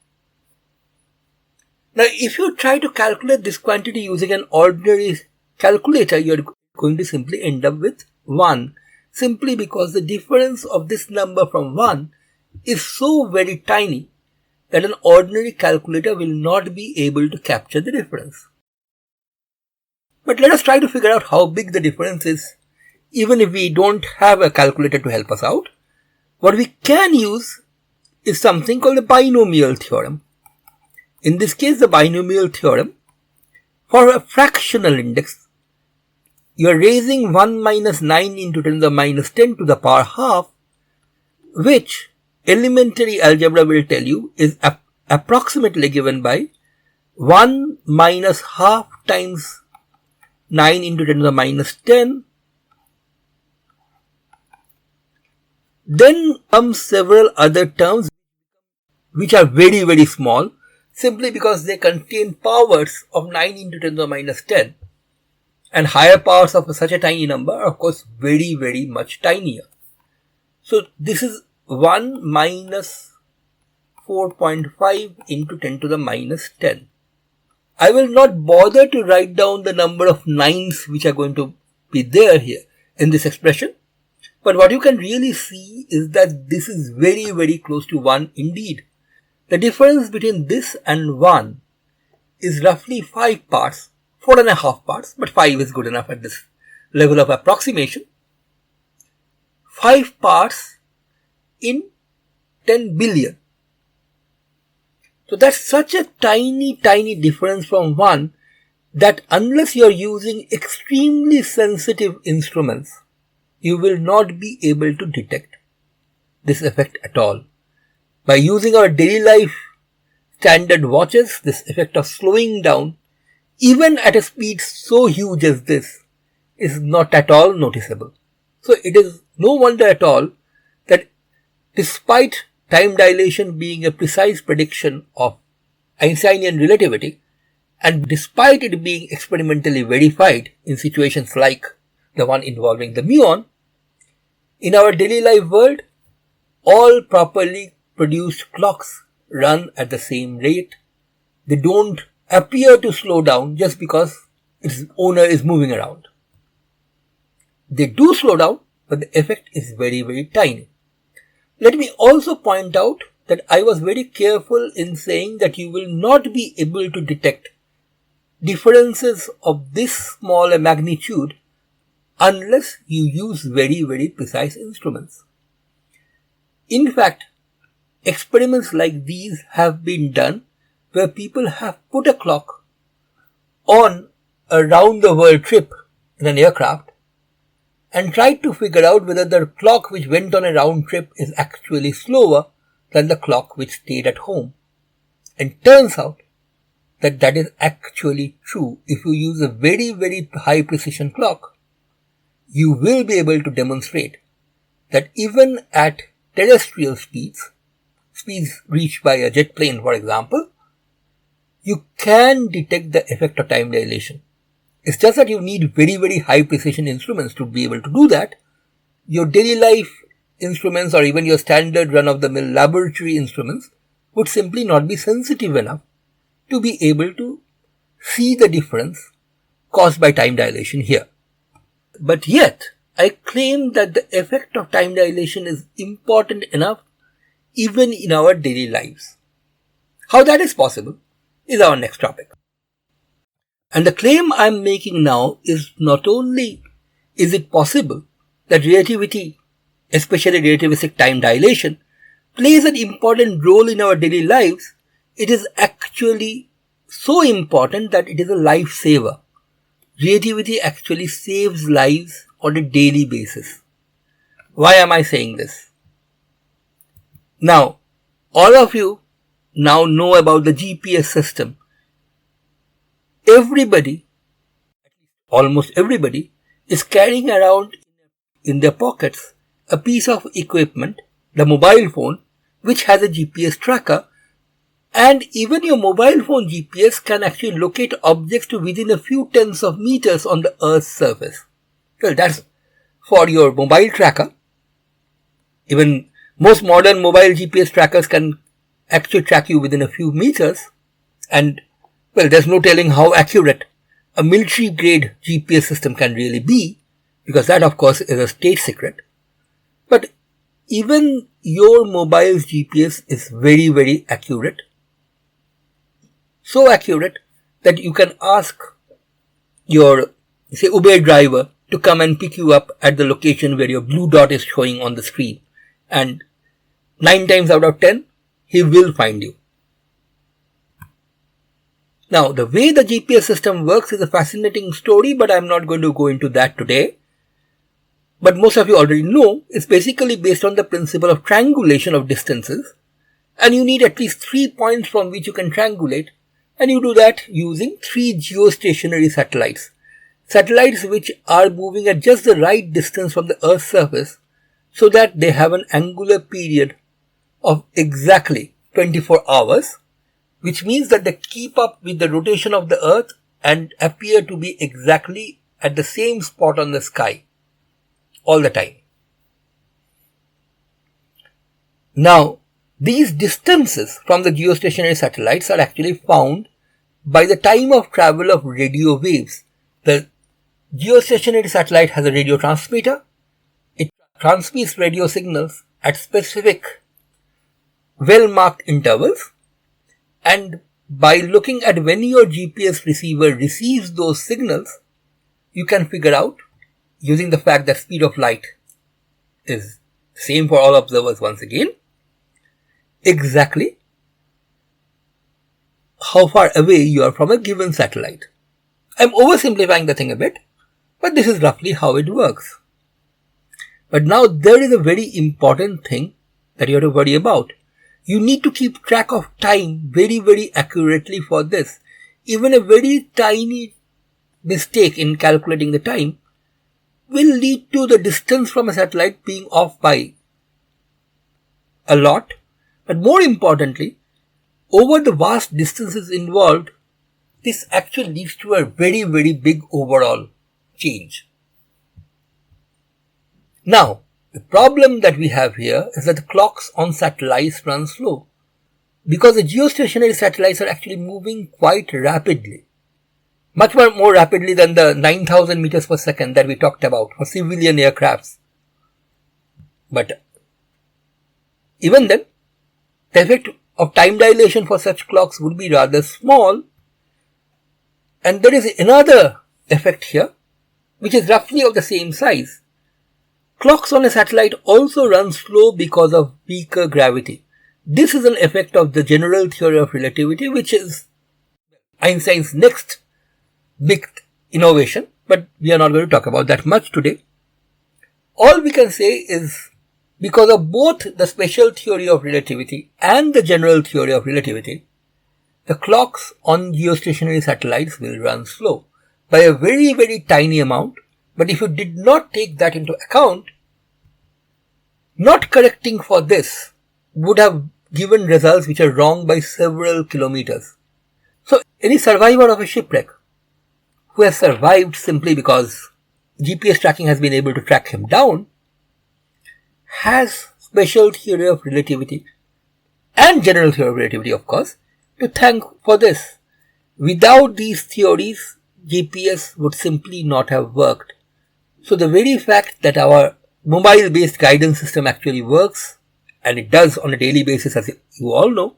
Now if you try to calculate this quantity using an ordinary calculator, you are going to simply end up with 1, simply because the difference of this number from 1 is so very tiny that an ordinary calculator will not be able to capture the difference. But let us try to figure out how big the difference is, even if we don't have a calculator to help us out. What we can use is something called the binomial theorem. In this case, the binomial theorem, for a fractional index, you are raising 1 minus 9 into 10 to the minus 10 to the power half, which elementary algebra will tell you is approximately given by 1 minus half times 9 into 10 to the minus 10. Then come several other terms which are very, very small, simply because they contain powers of 9 into 10 to the minus 10. And higher powers of such a tiny number are of course very, very much tinier. So this is 1 minus 4.5 into 10 to the minus 10. I will not bother to write down the number of 9s which are going to be there here in this expression. But what you can really see is that this is very, very close to 1 indeed. The difference between this and 1 is roughly 5 parts, 4.5 parts, but 5 is good enough at this level of approximation. 5 parts in 10 billion. So that's such a tiny difference from 1 that unless you are using extremely sensitive instruments, you will not be able to detect this effect at all. By using our daily life standard watches, this effect of slowing down, even at a speed so huge as this, is not at all noticeable. So it is no wonder at all that despite time dilation being a precise prediction of Einsteinian relativity, and despite it being experimentally verified in situations like the one involving the muon, in our daily life world, all properly produced clocks run at the same rate. They don't appear to slow down just because its owner is moving around. They do slow down, but the effect is very, very tiny. Let me also point out that I was very careful in saying that you will not be able to detect differences of this small a magnitude unless you use very, very precise instruments. In fact, experiments like these have been done where people have put a clock on a round-the-world trip in an aircraft and tried to figure out whether the clock which went on a round trip is actually slower than the clock which stayed at home. And turns out that that is actually true. If you use a very, very high precision clock, you will be able to demonstrate that even at terrestrial speeds reached by a jet plane, for example, you can detect the effect of time dilation. It's just that you need very, very high precision instruments to be able to do that. Your daily life instruments or even your standard run-of-the-mill laboratory instruments would simply not be sensitive enough to be able to see the difference caused by time dilation here. But yet, I claim that the effect of time dilation is important enough even in our daily lives. How that is possible is our next topic. And the claim I am making now is not only is it possible that relativity, especially relativistic time dilation, plays an important role in our daily lives, it is actually so important that it is a lifesaver. Relativity actually saves lives on a daily basis. Why am I saying this? Now, all of you now know about the GPS system. Everybody, almost everybody, is carrying around in their pockets a piece of equipment, the mobile phone, which has a GPS tracker, and even your mobile phone GPS can actually locate objects to within a few tens of meters on the Earth's surface. Well, that's for your mobile tracker. Even most modern mobile GPS trackers can actually track you within a few meters, and well, there's no telling how accurate a military grade GPS system can really be, because that of course is a state secret. But even your mobile's GPS is very, very accurate. So accurate that you can ask your, say, Uber driver to come and pick you up at the location where your blue dot is showing on the screen. And 9 times out of 10, he will find you. Now, the way the GPS system works is a fascinating story, but I'm not going to go into that today. But most of you already know, it's basically based on the principle of triangulation of distances. And you need at least 3 points from which you can triangulate. And you do that using 3 geostationary satellites. Satellites which are moving at just the right distance from the Earth's surface so that they have an angular period of exactly 24 hours, which means that they keep up with the rotation of the Earth and appear to be exactly at the same spot on the sky all the time. Now, these distances from the geostationary satellites are actually found by the time of travel of radio waves. The geostationary satellite has a radio transmitter. It transmits radio signals at specific well-marked intervals, and by looking at when your GPS receiver receives those signals, you can figure out, using the fact that speed of light is same for all observers once again, exactly how far away you are from a given satellite. I'm oversimplifying the thing a bit, but this is roughly how it works. But now there is a very important thing that you have to worry about. You need to keep track of time very, very accurately for this. Even a very tiny mistake in calculating the time will lead to the distance from a satellite being off by a lot. But more importantly, over the vast distances involved, this actually leads to a very, very big overall change. Now, the problem that we have here is that the clocks on satellites run slow, because the geostationary satellites are actually moving quite rapidly, much more rapidly than the 9,000 meters per second that we talked about for civilian aircrafts. But even then, the effect of time dilation for such clocks would be rather small. And there is another effect here, which is roughly of the same size. Clocks on a satellite also run slow because of weaker gravity. This is an effect of the general theory of relativity, which is Einstein's next big innovation, but we are not going to talk about that much today. All we can say is, because of both the special theory of relativity and the general theory of relativity, the clocks on geostationary satellites will run slow by a very, very tiny amount. But if you did not take that into account, not correcting for this would have given results which are wrong by several kilometers. So any survivor of a shipwreck who has survived simply because GPS tracking has been able to track him down has special theory of relativity and general theory of relativity, of course, to thank for this. Without these theories, GPS would simply not have worked. So the very fact that our mobile based guidance system actually works, and it does on a daily basis as you all know,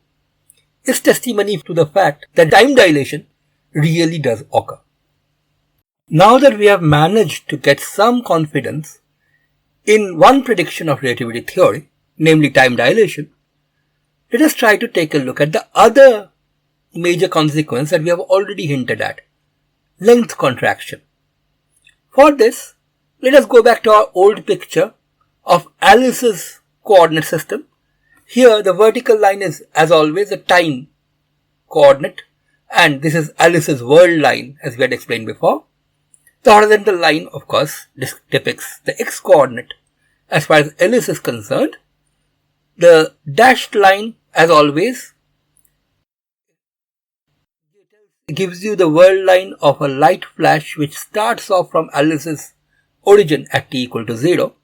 is testimony to the fact that time dilation really does occur. Now that we have managed to get some confidence in one prediction of relativity theory, namely time dilation, let us try to take a look at the other major consequence that we have already hinted at, length contraction. For this, let us go back to our old picture of Alice's coordinate system. Here the vertical line is, as always, a time coordinate, and this is Alice's world line, as we had explained before. The horizontal line, of course, depicts the x coordinate as far as Alice is concerned. The dashed line, as always, gives you the world line of a light flash which starts off from Alice's origin at t equal to 0.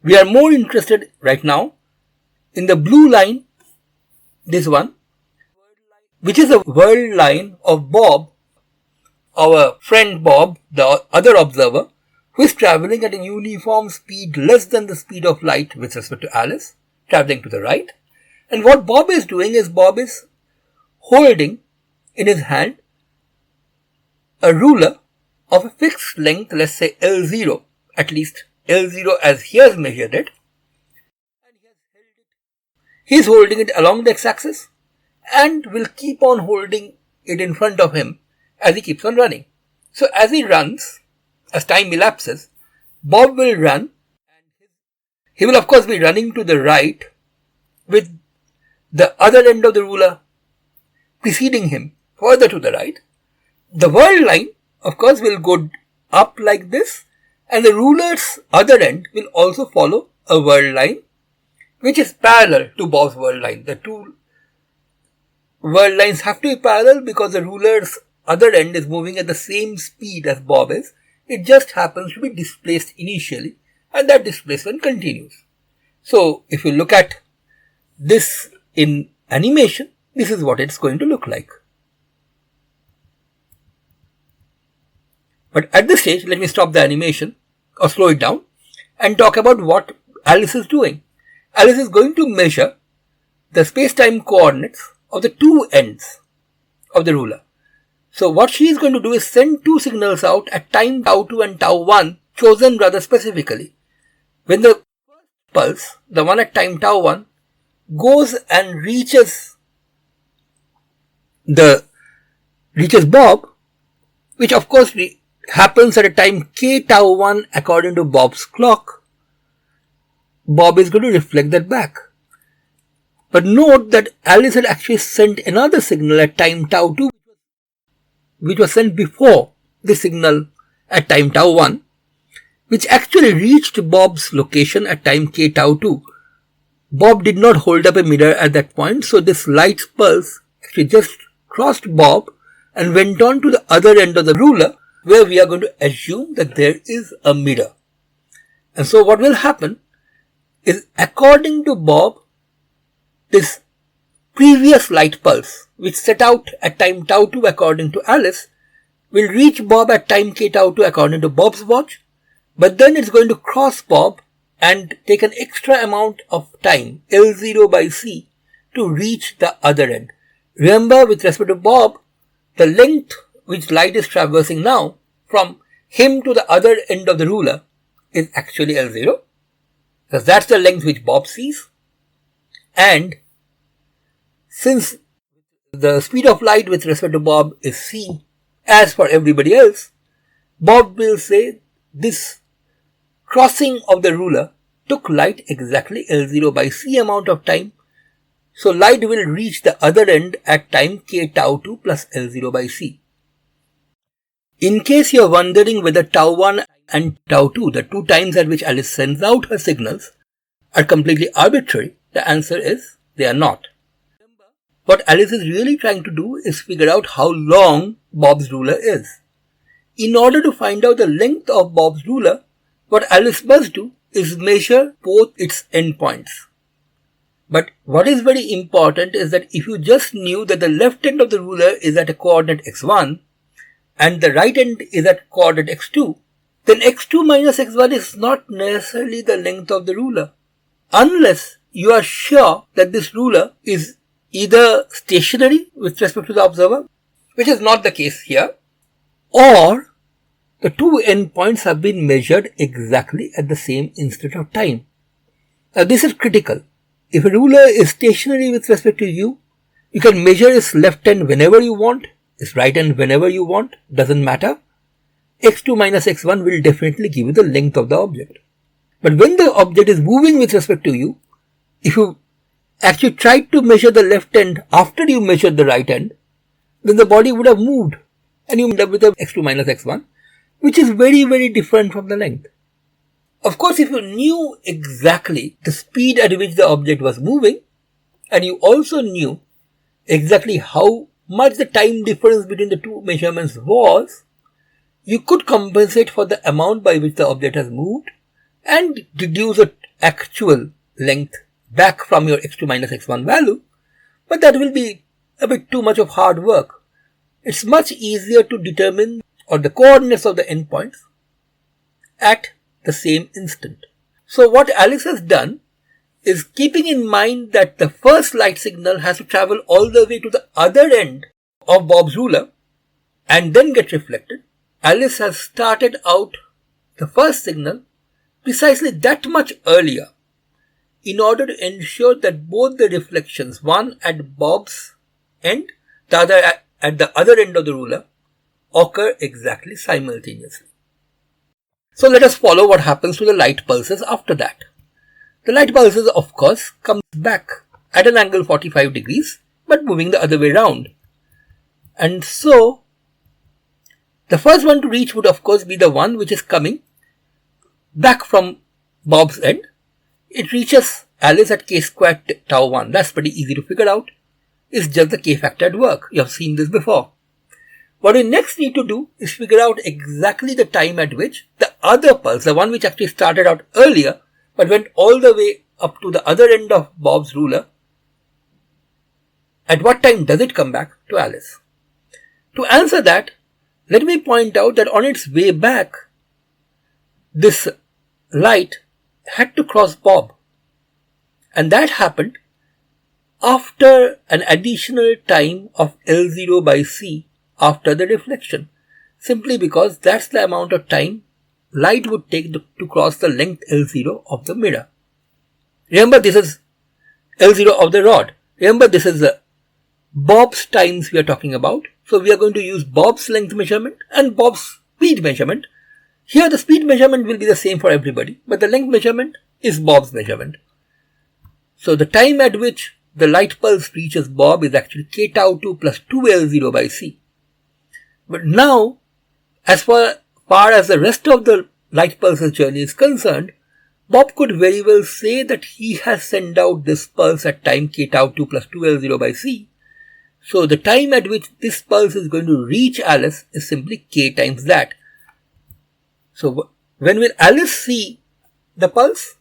We are more interested right now in the blue line, this one, which is the world line of Bob, our friend Bob, the other observer, who is traveling at a uniform speed less than the speed of light with respect to Alice, traveling to the right. And what Bob is doing is Bob is holding in his hand a ruler of a fixed length, let's say L0, at least L0 as he has measured it. He is holding it along the x-axis and will keep on holding it in front of him as he keeps on running. So as he runs, as time elapses, Bob will run. He will of course be running to the right with the other end of the ruler preceding him further to the right. The world line, of course, will go up like this, and the ruler's other end will also follow a world line which is parallel to Bob's world line. The two world lines have to be parallel because the ruler's other end is moving at the same speed as Bob is. It just happens to be displaced initially, and that displacement continues. So if you look at this in animation, this is what it's going to look like. But at this stage, let me stop the animation or slow it down and talk about what Alice is doing. Alice is going to measure the space-time coordinates of the two ends of the ruler. So what she is going to do is send two signals out at time tau 2 and tau 1, chosen rather specifically. When the first pulse, the one at time tau 1, goes and reaches Bob, which of course happens at a time k tau 1 according to Bob's clock, Bob is going to reflect that back. But note that Alice had actually sent another signal at time tau 2, which was sent before the signal at time tau 1, which actually reached Bob's location at time k tau 2. Bob did not hold up a mirror at that point, so this light pulse actually just crossed Bob and went on to the other end of the ruler, where we are going to assume that there is a mirror. And so what will happen is, according to Bob, this previous light pulse, which set out at time tau 2 according to Alice, will reach Bob at time k tau 2 according to Bob's watch, but then it's going to cross Bob and take an extra amount of time, L0 by C, to reach the other end. Remember, with respect to Bob, the length which light is traversing now from him to the other end of the ruler is actually L0, because that's the length which Bob sees. And since the speed of light with respect to Bob is c, as for everybody else, Bob will say this crossing of the ruler took light exactly L0 by c amount of time. So light will reach the other end at time k tau 2 plus L0 by c. In case you are wondering whether tau 1 and tau 2, the two times at which Alice sends out her signals, are completely arbitrary, the answer is they are not. What Alice is really trying to do is figure out how long Bob's ruler is. In order to find out the length of Bob's ruler, what Alice must do is measure both its endpoints. But what is very important is that if you just knew that the left end of the ruler is at a coordinate x1 and the right end is at coordinate x2, then x2 minus x1 is not necessarily the length of the ruler, unless you are sure that this ruler is either stationary with respect to the observer, which is not the case here, or the two endpoints have been measured exactly at the same instant of time. Now this is critical. If a ruler is stationary with respect to you, you can measure its left end whenever you want, its right end whenever you want, doesn't matter. x2 minus x1 will definitely give you the length of the object. But when the object is moving with respect to you, if you actually tried to measure the left end after you measured the right end, then the body would have moved and you end up with a x2 minus x1, which is very, very different from the length. Of course, if you knew exactly the speed at which the object was moving, and you also knew exactly how much the time difference between the two measurements was, you could compensate for the amount by which the object has moved and deduce an actual length back from your x2 minus x1 value, but that will be a bit too much of hard work. It's much easier to determine the coordinates of the endpoints at the same instant. So what Alice has done is, keeping in mind that the first light signal has to travel all the way to the other end of Bob's ruler and then get reflected, Alice has started out the first signal precisely that much earlier in order to ensure that both the reflections, one at Bob's end, the other at the other end of the ruler, occur exactly simultaneously. So let us follow what happens to the light pulses after that. The light pulses, of course, comes back at an angle 45 degrees, but moving the other way round. And so, the first one to reach would of course be the one which is coming back from Bob's end. It reaches Alice at k squared tau 1. That's pretty easy to figure out. It's just the k factor at work. You have seen this before. What we next need to do is figure out exactly the time at which the other pulse, the one which actually started out earlier but went all the way up to the other end of Bob's ruler, at what time does it come back to Alice? To answer that, let me point out that on its way back, this light had to cross Bob, and that happened after an additional time of L0 by C after the reflection, simply because that's the amount of time light would take to cross the length L0 of the mirror. Remember, this is L0 of the rod. Remember, this is Bob's times we are talking about. So we are going to use Bob's length measurement and Bob's speed measurement. Here the speed measurement will be the same for everybody, but the length measurement is Bob's measurement. So the time at which the light pulse reaches Bob is actually k tau 2 plus 2L0 by C. But now, as far as the rest of the light pulse's journey is concerned, Bob could very well say that he has sent out this pulse at time k tau 2 plus 2L0 by C. So the time at which this pulse is going to reach Alice is simply k times that. So when will Alice see the pulse?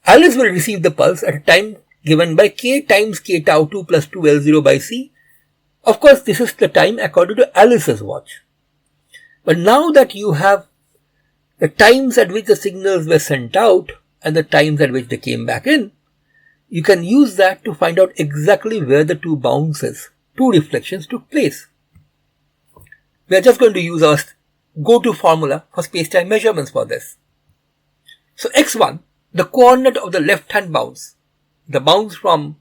Alice will receive the pulse at a time given by k times k tau 2 plus 2L0 by C. Of course, this is the time according to Alice's watch. But now that you have the times at which the signals were sent out and the times at which they came back in, you can use that to find out exactly where the two bounces, two reflections took place. We are just going to use our go-to formula for space-time measurements for this. So x1, the coordinate of the left-hand bounce, the bounce from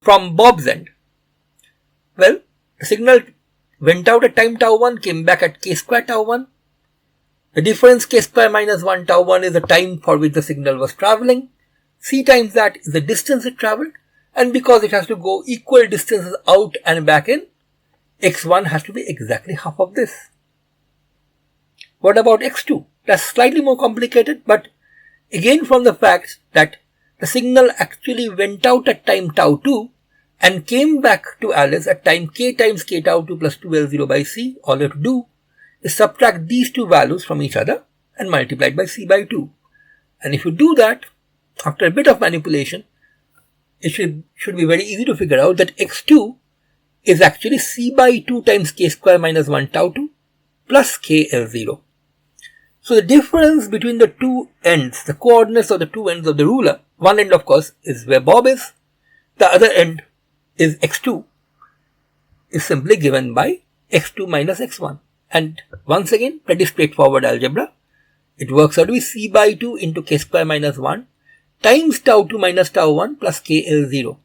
Bob's end. Well, the signal went out at time tau 1, came back at k square tau 1. The difference k square minus 1 tau 1 is the time for which the signal was traveling. C times that is the distance it traveled. And because it has to go equal distances out and back in, x1 has to be exactly half of this. What about x2? That's slightly more complicated, but again from the fact that the signal actually went out at time tau 2 and came back to Alice at time k times k tau 2 plus 2L0 by C, all you have to do is subtract these two values from each other and multiply it by C by 2. And if you do that, after a bit of manipulation, it should be very easy to figure out that x2 is actually C by 2 times k square minus 1 tau 2 plus KL0. So the difference between the two ends, the coordinates of the two ends of the ruler, one end of course is where Bob is, the other end is x2, is simply given by x2 minus x1. And once again, pretty straightforward algebra. It works out to be c by 2 into k square minus 1 times tau 2 minus tau 1 plus KL0.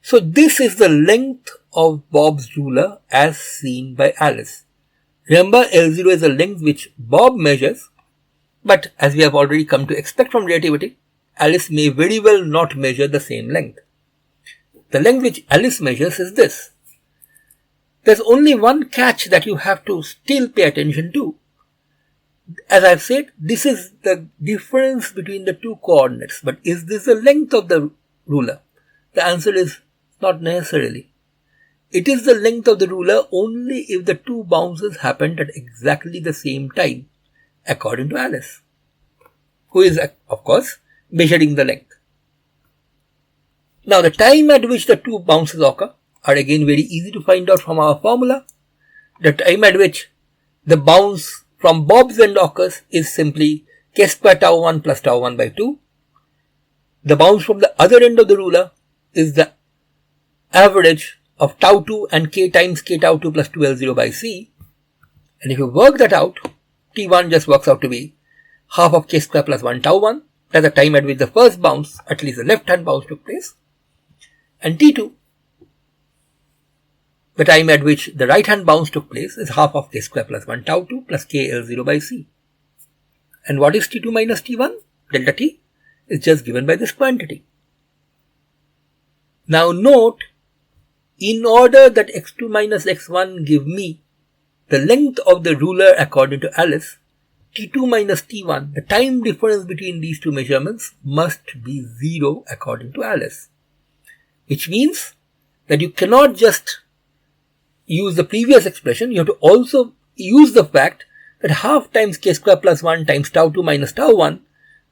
So this is the length of Bob's ruler as seen by Alice. Remember, L0 is the length which Bob measures, but as we have already come to expect from relativity, Alice may very well not measure the same length. The length which Alice measures is this. There's only one catch that you have to still pay attention to. As I've said, this is the difference between the two coordinates. But is this the length of the ruler? The answer is not necessarily. It is the length of the ruler only if the two bounces happened at exactly the same time, according to Alice, who is, of course, measuring the length. Now, the time at which the two bounces occur are again very easy to find out from our formula. The time at which the bounce from Bob's end occurs is simply k square tau 1 plus tau 1 by 2. The bounce from the other end of the ruler is the average of tau 2 and k times k tau 2 plus 2L0 by c. And if you work that out, T1 just works out to be half of k square plus 1 tau 1. That's the time at which the first bounce, at least the left hand bounce, took place. And T2, the time at which the right hand bounce took place, is half of k square plus 1 tau 2 plus KL0 by c. And what is T2 minus T1? Delta T is just given by this quantity. Now note, in order that x2 minus x1 give me the length of the ruler according to Alice, T2 minus T1, the time difference between these two measurements, must be 0 according to Alice. Which means that you cannot just use the previous expression, you have to also use the fact that half times k square plus 1 times tau 2 minus tau 1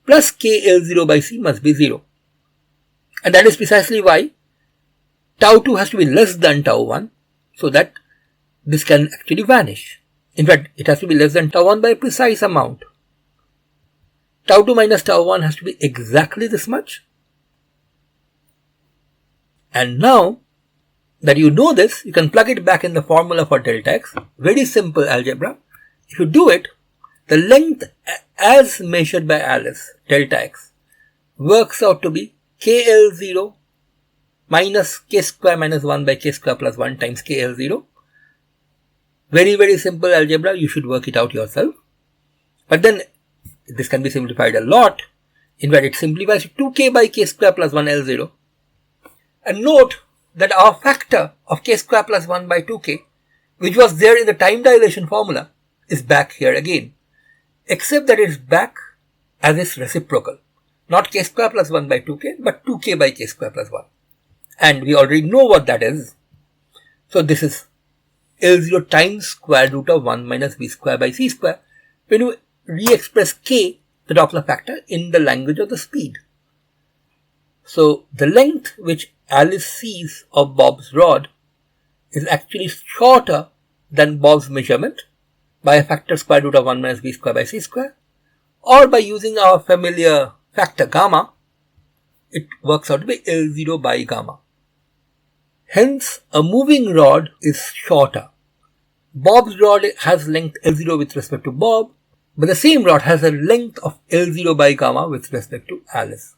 plus KL0 by c must be 0. And that is precisely why tau 2 has to be less than tau 1, so that this can actually vanish. In fact, it has to be less than tau 1 by a precise amount. Tau 2 minus tau 1 has to be exactly this much. And now that you know this, you can plug it back in the formula for delta x. Very simple algebra. If you do it, the length as measured by Alice, delta x, works out to be KL0 minus k square minus 1 by k square plus 1 times KL0. Very, very simple algebra. You should work it out yourself. But then this can be simplified a lot. In fact, it simplifies to 2k by k square plus 1 L0. And note that our factor of k square plus 1 by 2k, which was there in the time dilation formula, is back here again. Except that it's back as its reciprocal. Not k square plus 1 by 2k, but 2k by k square plus 1. And we already know what that is. So this is L0 times square root of 1 minus v square by c square when you re-express k, the Doppler factor, in the language of the speed. So the length which Alice sees of Bob's rod is actually shorter than Bob's measurement by a factor square root of 1 minus v square by c square, or by using our familiar factor gamma, it works out to be L0 by gamma. Hence, a moving rod is shorter. Bob's rod has length L0 with respect to Bob, but the same rod has a length of L0 by gamma with respect to Alice.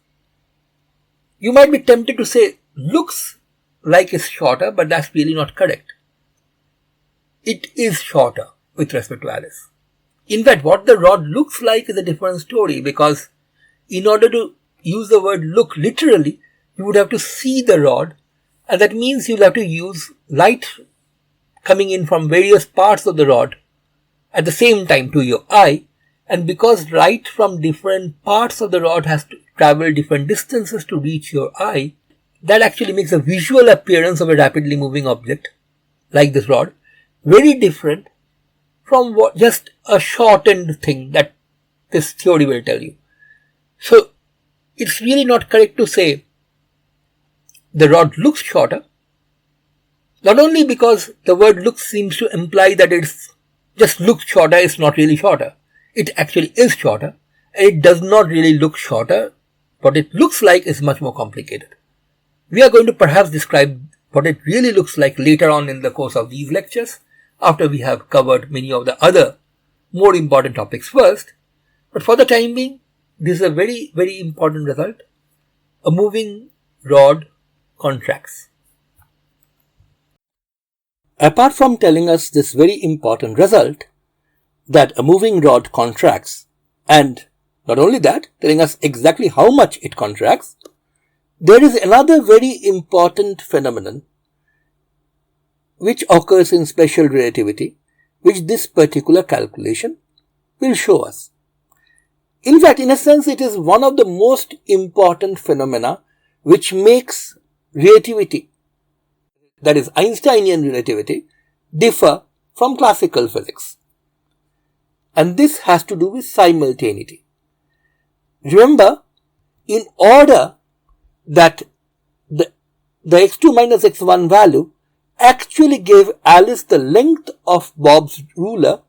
You might be tempted to say, looks like it's shorter, but that's really not correct. It is shorter with respect to Alice. In fact, what the rod looks like is a different story, because in order to use the word look literally, you would have to see the rod, and that means you'll have to use light coming in from various parts of the rod at the same time to your eye, and because light from different parts of the rod has to travel different distances to reach your eye, that actually makes a visual appearance of a rapidly moving object like this rod very different from what just a shortened thing that this theory will tell you. So it's really not correct to say the rod looks shorter, not only because the word looks seems to imply that it's just looks shorter is not really shorter. It actually is shorter. It does not really look shorter. What it looks like is much more complicated. We are going to perhaps describe what it really looks like later on in the course of these lectures, after we have covered many of the other more important topics first. But for the time being, this is a very, very important result. A moving rod contracts. Apart from telling us this very important result, that a moving rod contracts, and not only that, telling us exactly how much it contracts, there is another very important phenomenon which occurs in special relativity, which this particular calculation will show us. In fact, in a sense, it is one of the most important phenomena which makes relativity, that is Einsteinian relativity, differ from classical physics. And this has to do with simultaneity. Remember, in order that the x2 minus x1 value actually gave Alice the length of Bob's ruler,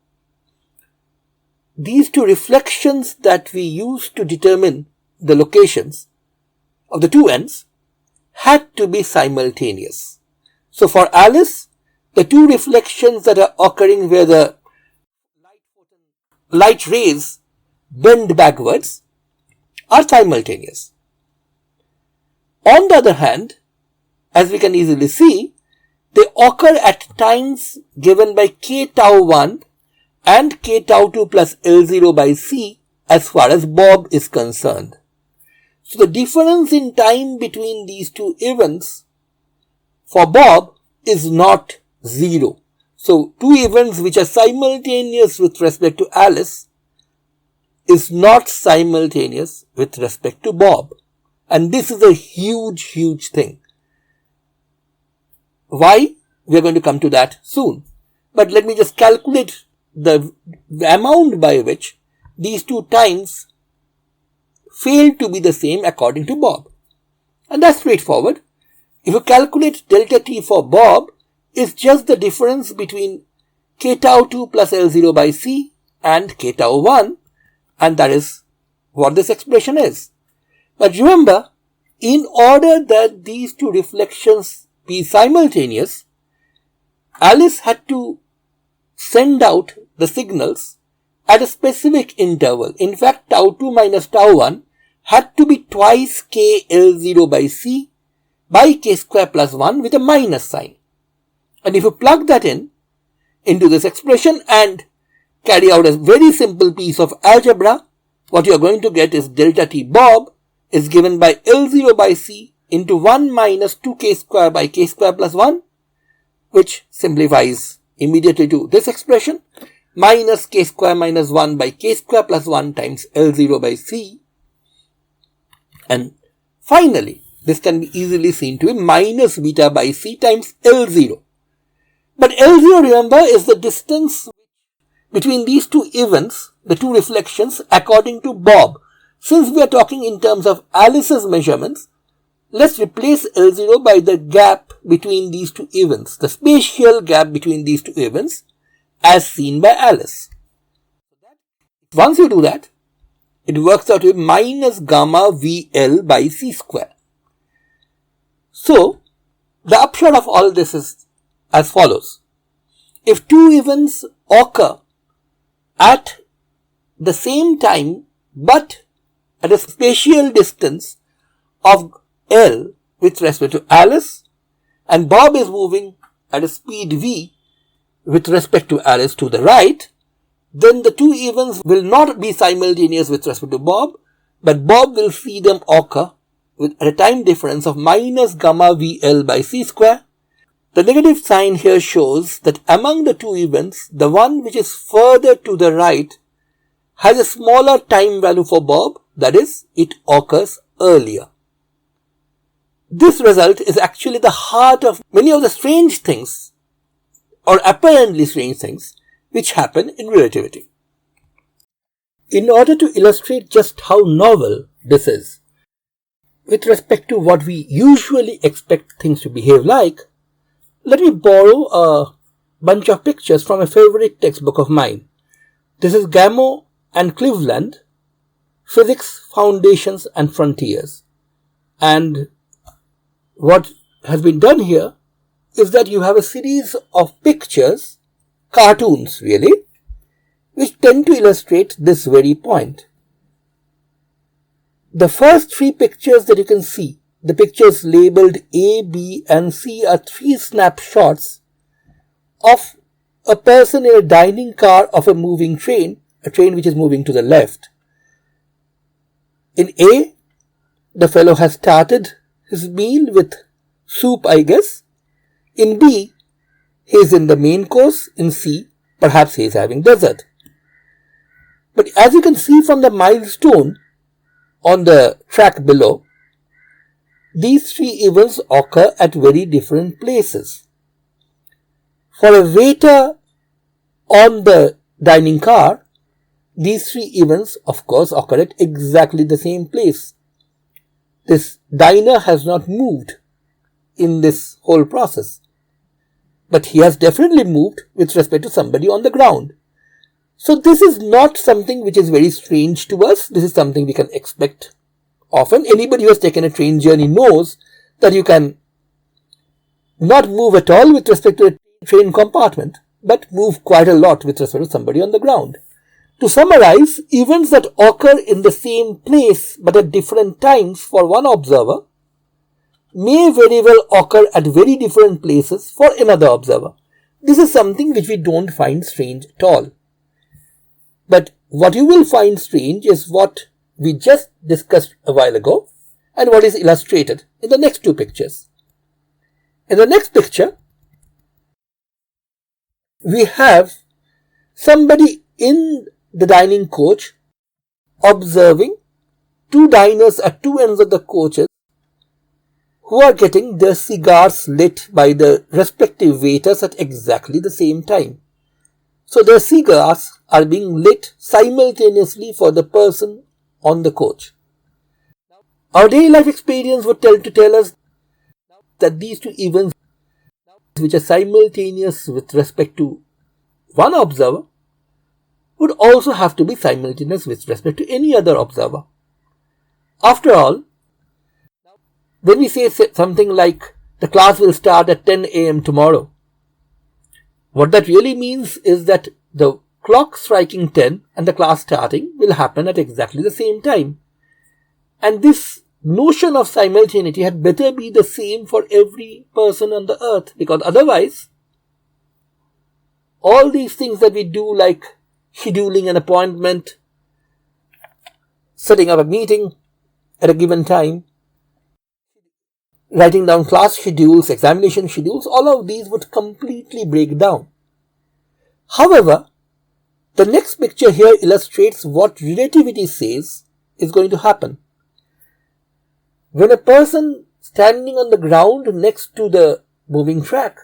these two reflections that we used to determine the locations of the two ends had to be simultaneous. So for Alice, the two reflections that are occurring where the light rays bend backwards are simultaneous. On the other hand, as we can easily see, they occur at times given by k tau 1 and k tau 2 plus L0 by C as far as Bob is concerned. So the difference in time between these two events for Bob is not 0. So two events which are simultaneous with respect to Alice is not simultaneous with respect to Bob. And this is a huge thing. Why? We are going to come to that soon. But let me just calculate the amount by which these two times fail to be the same according to Bob. And that's straightforward. If you calculate delta t for Bob, it's just the difference between k tau 2 plus L0 by C and k tau 1, and that is what this expression is. But remember, in order that these two reflections be simultaneous, Alice had to send out the signals at a specific interval. In fact, tau 2 minus tau 1 had to be twice k L0 by C by k square plus 1 with a minus sign. And if you plug that into this expression and carry out a very simple piece of algebra, what you are going to get is delta t Bob is given by L0 by C into 1 minus 2k square by k square plus 1, which simplifies immediately to this expression, minus k square minus 1 by k square plus 1 times L0 by C. And finally, this can be easily seen to be minus beta by C times L0. But L0, remember, is the distance between these two events, the two reflections, according to Bob. Since we are talking in terms of Alice's measurements, let's replace L0 by the gap between these two events, the spatial gap between these two events as seen by Alice. Once you do that, it works out to be minus gamma VL by C square. So, the upshot of all this is as follows. If two events occur at the same time but at a spatial distance of L with respect to Alice, and Bob is moving at a speed v with respect to Alice to the right, then the two events will not be simultaneous with respect to Bob, but Bob will see them occur with a time difference of minus gamma VL by C square. The negative sign here shows that among the two events, the one which is further to the right has a smaller time value for Bob, that is, it occurs earlier. This result is actually the heart of many of the strange things, or apparently strange things, which happen in relativity. In order to illustrate just how novel this is, with respect to what we usually expect things to behave like, let me borrow a bunch of pictures from a favorite textbook of mine. This is Gamow and Cleveland, Physics, Foundations and Frontiers. And what has been done here is that you have a series of pictures, cartoons really, which tend to illustrate this very point. The first three pictures that you can see, the pictures labeled A, B and C, are three snapshots of a person in a dining car of a moving train, a train which is moving to the left. In A, the fellow has started his meal with soup, I guess. In B, he is in the main course. In C, perhaps he is having dessert. But as you can see from the milestone on the track below, these three events occur at very different places. For a waiter on the dining car, these three events of course occur at exactly the same place. This diner has not moved in this whole process, but he has definitely moved with respect to somebody on the ground. So this is not something which is very strange to us. This is something we can expect often. Anybody who has taken a train journey knows that you can not move at all with respect to a train compartment, but move quite a lot with respect to somebody on the ground. To summarize, events that occur in the same place but at different times for one observer may very well occur at very different places for another observer. This is something which we don't find strange at all. But what you will find strange is what we just discussed a while ago and what is illustrated in the next two pictures. In the next picture, we have somebody in the dining coach observing two diners at two ends of the coaches who are getting their cigars lit by the respective waiters at exactly the same time. So their cigars are being lit simultaneously for the person on the coach. Our daily life experience would tell us that these two events, which are simultaneous with respect to one observer, would also have to be simultaneous with respect to any other observer. After all, when we say something like the class will start at 10 a.m. tomorrow, what that really means is that the clock striking 10 and the class starting will happen at exactly the same time. And this notion of simultaneity had better be the same for every person on the earth, because otherwise all these things that we do, like scheduling an appointment, setting up a meeting at a given time, writing down class schedules, examination schedules, all of these would completely break down. However, the next picture here illustrates what relativity says is going to happen. When a person standing on the ground next to the moving track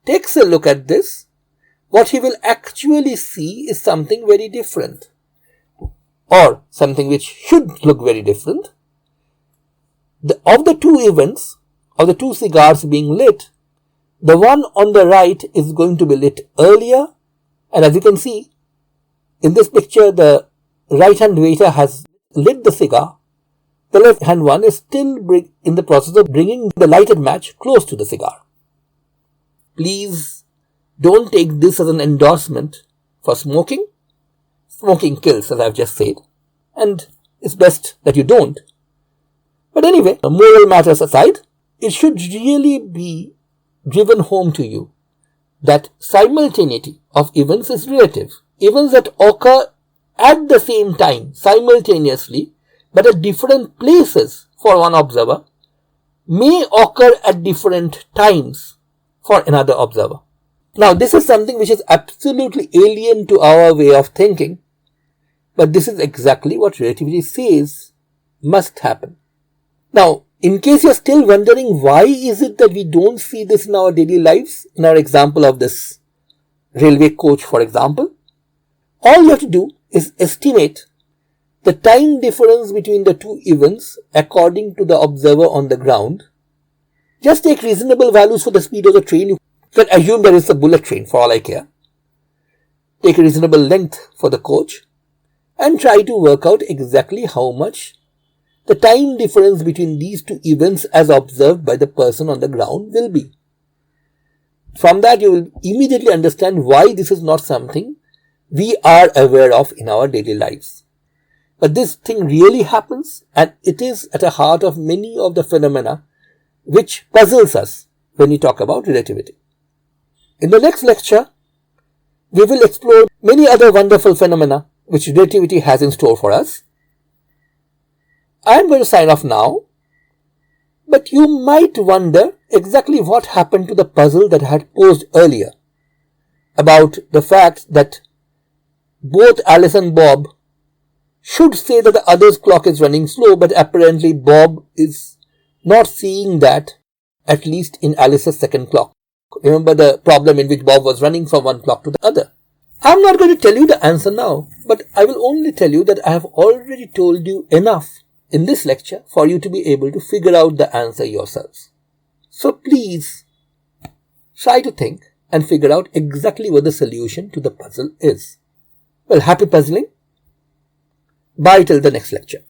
takes a look at this, what he will actually see is something very different, or something which should look very different. Of the two events, of the two cigars being lit, the one on the right is going to be lit earlier, and as you can see in this picture, the right hand waiter has lit the cigar. The left hand one is still in the process of bringing the lighted match close to the cigar. Please don't take this as an endorsement for smoking. Smoking kills, as I've just said, and it's best that you don't. But anyway, moral matters aside, it should really be driven home to you that simultaneity of events is relative. Events that occur at the same time, simultaneously, but at different places for one observer, may occur at different times for another observer. Now, this is something which is absolutely alien to our way of thinking, but this is exactly what relativity says must happen. Now, in case you're still wondering why is it that we don't see this in our daily lives, in our example of this railway coach, for example, all you have to do is estimate the time difference between the two events according to the observer on the ground. Just take reasonable values for the speed of the train. You can assume there is a bullet train for all I care. Take a reasonable length for the coach and try to work out exactly how much the time difference between these two events as observed by the person on the ground will be. From that, you will immediately understand why this is not something we are aware of in our daily lives. But this thing really happens, and it is at the heart of many of the phenomena which puzzles us when we talk about relativity. In the next lecture, we will explore many other wonderful phenomena which relativity has in store for us. I am going to sign off now, but you might wonder exactly what happened to the puzzle that I had posed earlier about the fact that both Alice and Bob should say that the other's clock is running slow, but apparently Bob is not seeing that, at least in Alice's second clock. Remember the problem in which Bob was running from one clock to the other. I'm not going to tell you the answer now, but I will only tell you that I have already told you enough in this lecture for you to be able to figure out the answer yourselves. So please try to think and figure out exactly what the solution to the puzzle is. Well, happy puzzling. Bye till the next lecture.